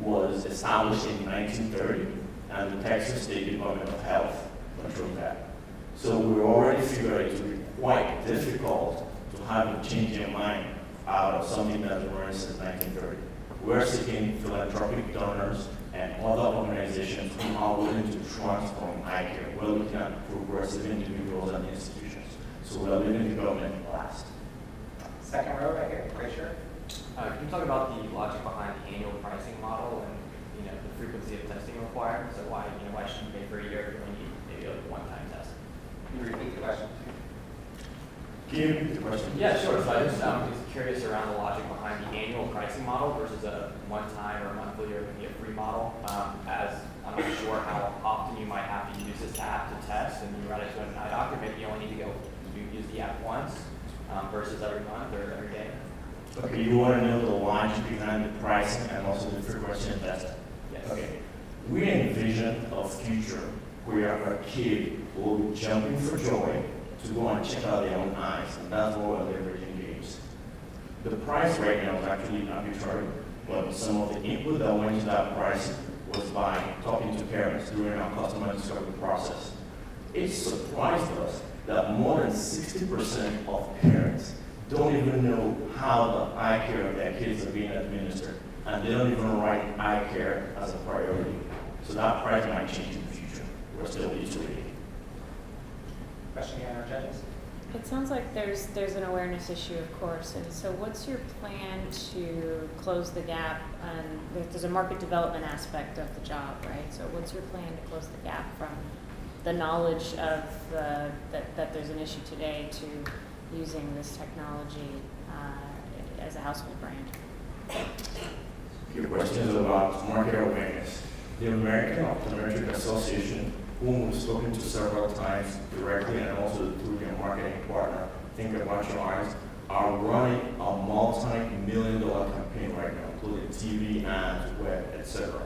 was established in 1930, and the Texas State Department of Health controlled that. So we already figured it would be quite difficult to have a change in mind out of something that's been running since 1930. We're seeking philanthropic donors and other organizations who are willing to transform eye care. We're looking at progressive individuals and institutions. So we're leaving the government last. Second row right here, right here. Can you talk about the logic behind the annual pricing model and the frequency of testing required? So why should you pay for a year when you maybe a one-time test? Can you repeat the question? Can you repeat the question? Yeah, sure. So I'm just curious around the logic behind the annual pricing model versus a one-time or monthly or maybe a free model. As I'm not sure how often you might have to use this app to test, and you run it to an eye doctor, maybe you only need to use the app once versus every month or every day. Okay, you want to know the logic behind the pricing and also the frequency of testing? Yes. Okay. We envision a future where a kid will be jumping for joy to go and check out their own eyes, and that's what we're leveraging games. The price right now is actually arbitrary, but some of the input that went into that price was by talking to parents during our customer discovery process. It surprised us that more than 60% of parents don't even know how the eye care of their kids are being administered, and they don't even write eye care as a priority. So that price might change in the future. We're still iterating. Question again, our judges? It sounds like there's an awareness issue, of course, and so what's your plan to close the gap? And there's a market development aspect of the job, right? So what's your plan to close the gap from the knowledge of that there's an issue today to using this technology as a household brand? Your question is about market awareness. The American Optometric Association, whom we've spoken to several times directly and also through their marketing partner, Think About Your Eyes, are running a multi-million-dollar campaign right now, including TV ads, web, etc.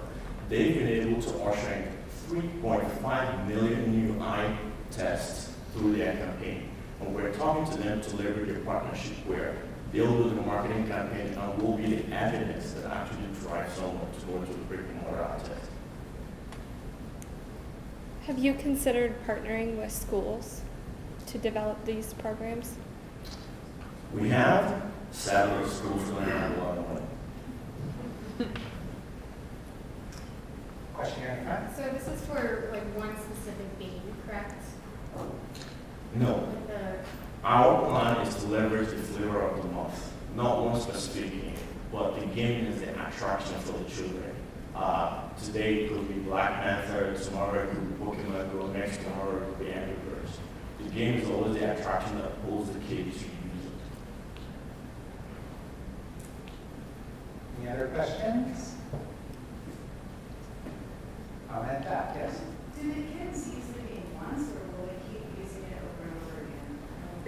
They've been able to usher in 3.5 million new eye tests through their campaign. And we're talking to them to leverage a partnership where they'll do the marketing campaign and will be the evidence that actually drives someone to go into the brick and mortar eye test. Have you considered partnering with schools to develop these programs? We have. Sadly, schools don't have a lot of money. Question here in front? So this is for like one specific game, correct? No. Our plan is to leverage the flavor of the month. Not one specific game, but the game is the attraction for the children. Today it could be Black Panther, tomorrow it could be Pokemon Go, next tomorrow it could be Angry Birds. The game is always the attraction that pulls the kids to use it. Any other questions? Comment back, yes? Do the kids use the game once, or will they keep using it over and over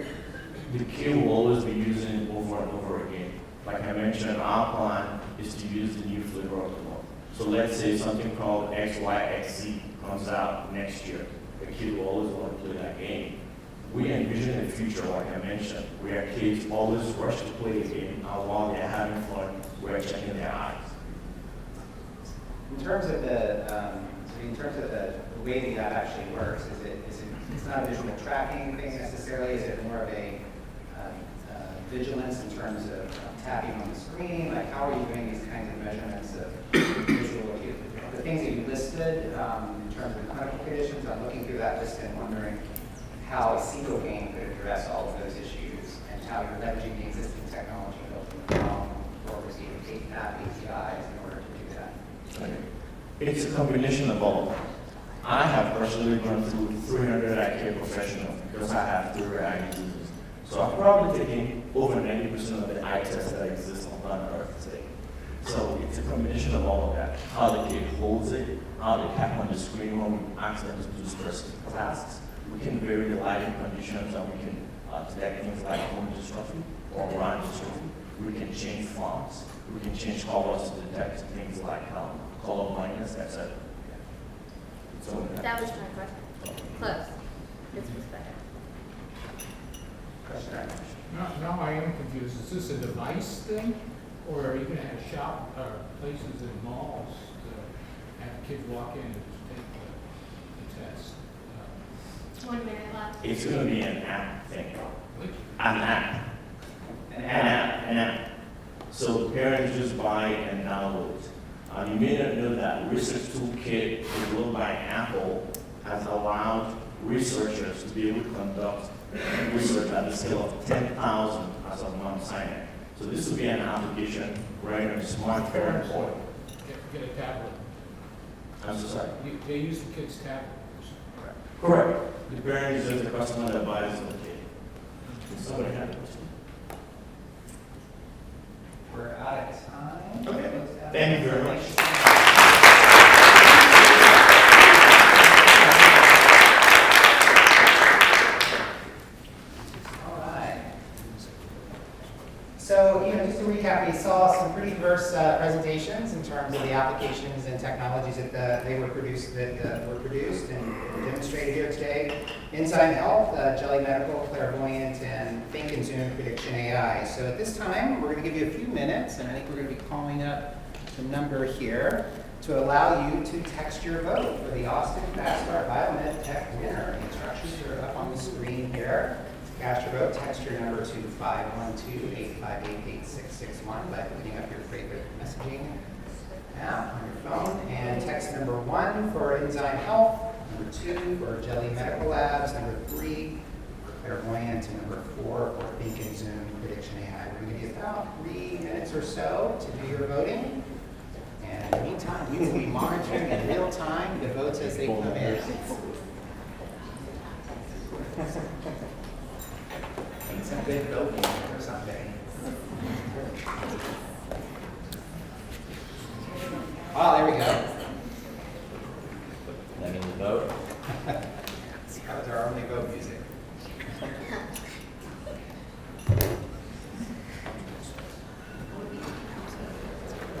again? The kid will always be using it over and over again. Like I mentioned, our plan is to use the new flavor of the month. So let's say something called XYXZ comes out next year. The kid will always want to play that game. We envision a future, like I mentioned, where kids always rush to play the game, and while they're having fun, we're checking their eyes. In terms of the way that actually works, it's not a visual tracking thing necessarily? Is it more of a vigilance in terms of tapping on the screen? Like, how are you doing these kinds of measurements of visual acuity? The things that you listed in terms of clinical conditions, I'm looking through that list and wondering how a single game could address all of those issues and how you're leveraging the existing technology built in the phone or receiving APIs in order to do that. Okay. It's a combination of all. I have personally gone through 300 eye care professionals because I have 3 eye users. So I've probably taken over 90% of the eye tests that exist on planet Earth today. So it's a combination of all of that. How the kid holds it, how they tap on the screen when we ask them to do specific tasks. We can vary the lighting conditions and we can detect things like home dystrophy or Ryan dystrophy. We can change fonts. We can change colors to detect things like color blindness, etc. So That was my question. Close. This was better. Now I am confused. Is this a device thing? Or are you going to have shop places in malls to have kids walk in and just take the test? 1 minute left. it's going to be an app thing. An app. An app. So parents just buy and download. You may not know that Research Toolkit, developed by Apple, has allowed researchers to be able to conduct research at the scale of 10,000 as of Mount Sinai. So this will be an application running on a smartphone. Get a tablet. I'm so sorry. They use the kid's tablet. Correct. The parent is just the customer that buys the kid. Somebody had a question. We're out of time. Okay. Thank you very much. All right. So, just to recap, we saw some pretty diverse presentations in terms of the applications and technologies that were produced and demonstrated here today. Insight Health, Jelly Medical, Clairvoyant, and Think and Zoom Prediction AI. So at this time, we're going to give you a few minutes, and I think we're going to be calling up the number here to allow you to text your vote for the Austin FastStart Biomed Tech winner. The instructions are up on the screen here. Cast your vote. Text your number to 512-858-8661 by putting up your favorite messaging app on your phone. And text number 1 for Enzyme Health, number 2 for Jelly Medical Labs, number 3 for Clairvoyant, and number 4 for Think and Zoom Prediction AI. We're going to give you about 3 minutes or so to do your voting. And in the meantime, we will be monitoring in real time the votes as they come in. Need some good voting or something. Oh, there we go. That means vote. That was our only vote music.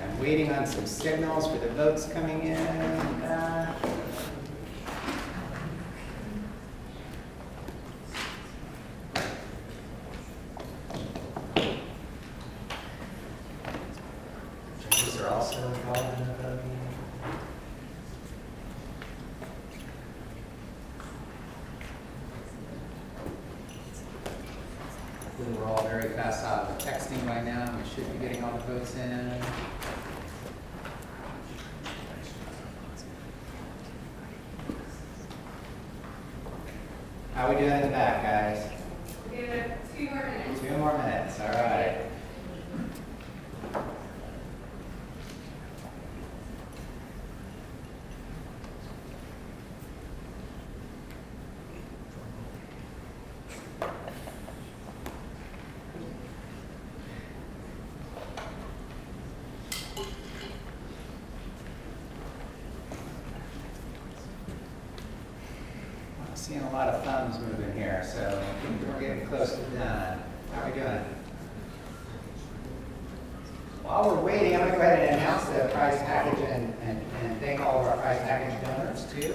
I'm waiting on some signals for the votes coming in. Judges are also involved in the voting. We're all very fast out with texting by now. We should be getting all the votes in. How are we doing in the back, guys? We have 2 more minutes. 2 more minutes, all right. I'm seeing a lot of thumbs moving here, so I think we're getting close to done. How are we doing? While we're waiting, I'm going to go ahead and announce the prize package and thank all of our prize package donors too.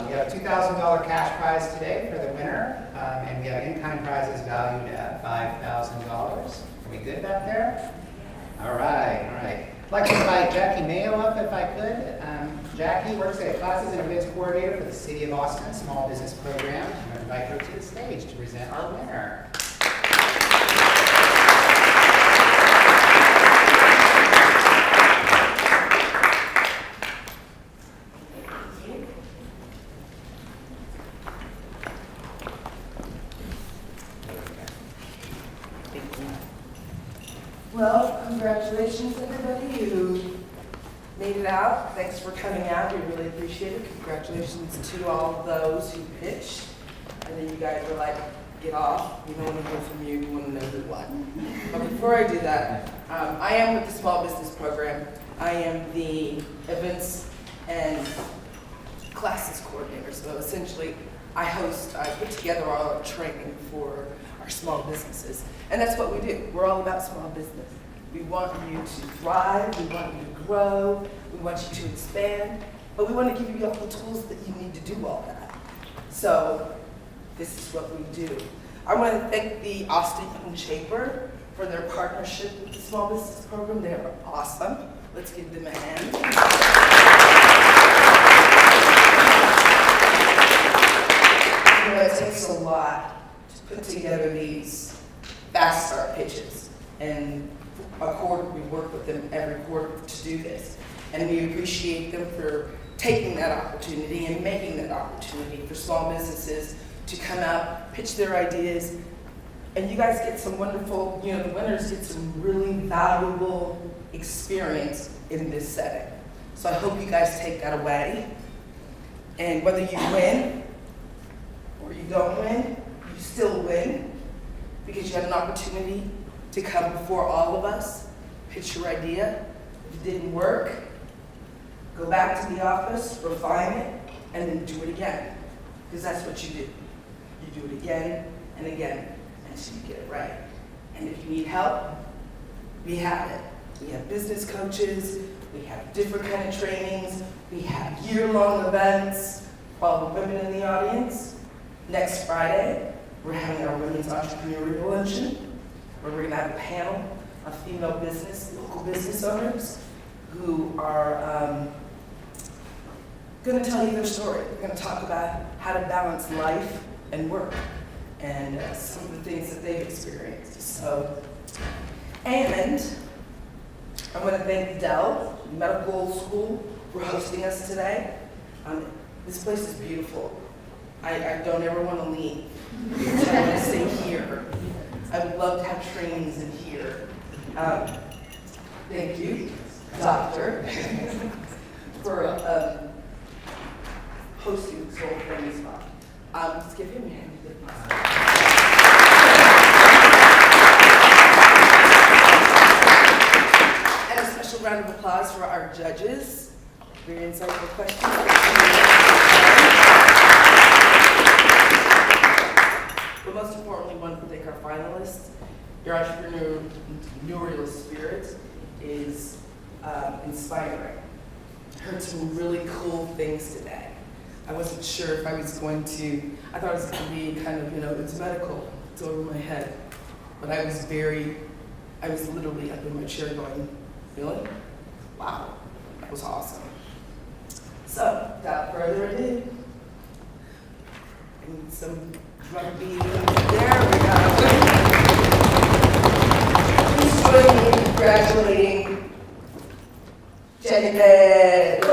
We have a $2,000 cash prize today for the winner, and we have in-kind prizes valued at $5,000. Are we good back there? All right, all right. I'd like to invite Jackie Mayo up if I could. Jackie works at Classes and Events Coordinator for the City of Austin Small Business Program. I'm going to invite her to the stage to present our winner. Well, congratulations everybody who made it out. Thanks for coming out. We really appreciate it. Congratulations to all those who pitched. And then you guys were like, get off. We don't want to hear from you. We want to know who won. But before I do that, I am with the Small Business Program. I am the Events and Classes Coordinator. So essentially, I put together all our training for our small businesses. And that's what we do. We're all about small business. We want you to thrive, we want you to grow, we want you to expand, but we want to give you all the tools that you need to do all that. So this is what we do. I want to thank the Austin Young Chamber for their partnership with the Small Business Program. They're awesome. Let's give them a hand. You know, it takes a lot to put together these fast start pitches, and we work with them every quarter to do this, and we appreciate them for taking that opportunity and making that opportunity for small businesses to come out, pitch their ideas, and you guys get some wonderful, the winners get some really valuable experience in this setting. So I hope you guys take that away, and whether you win or you don't win, you still win, because you had an opportunity to come before all of us, pitch your idea. If it didn't work, go back to the office, refine it, and then do it again. Because that's what you do. You do it again and again until you get it right. And if you need help, we have it. We have business coaches, we have different kind of trainings, we have year-long events for all the women in the audience. Next Friday, we're having our Women's Entrepreneurial Luncheon, where we're going to have a panel of female local business owners who are going to tell you their story. We're going to talk about how to balance life and work. and some of the things that they've experienced. So, and I want to thank Dell Medical School for hosting us today. This place is beautiful. I don't ever want to leave. I want to stay here. I would love to have trainings in here. Thank you, Doctor, for hosting this whole thing as well. Let's give him a hand. And a special round of applause for our judges. Very insightful questions. But most importantly, we want to thank our finalists. Your entrepreneurial spirit is inspiring. I heard some really cool things today. I wasn't sure if I was going to, I thought it was going to be kind of, it's medical, it's over my head. But I was literally up in my chair going, really? Wow, that was awesome. So, without further ado, I need some drum beat. There we go. Please join me in congratulating Jenny Bed.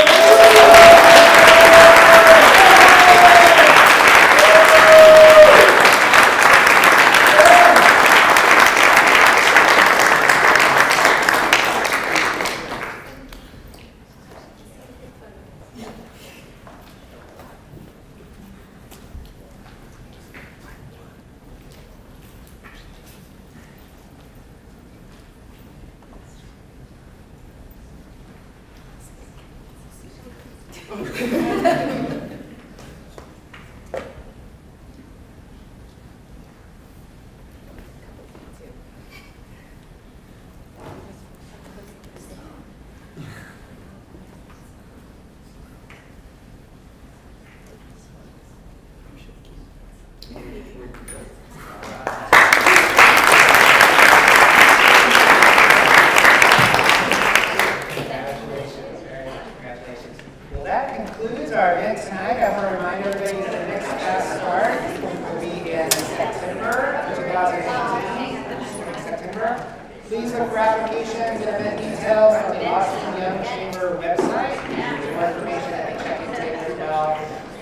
Please look for applications and event details on the Austin Young Chamber website. For more information at the check-in table as well.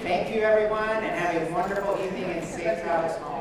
Thank you, everyone, and have a wonderful evening and safe travels home.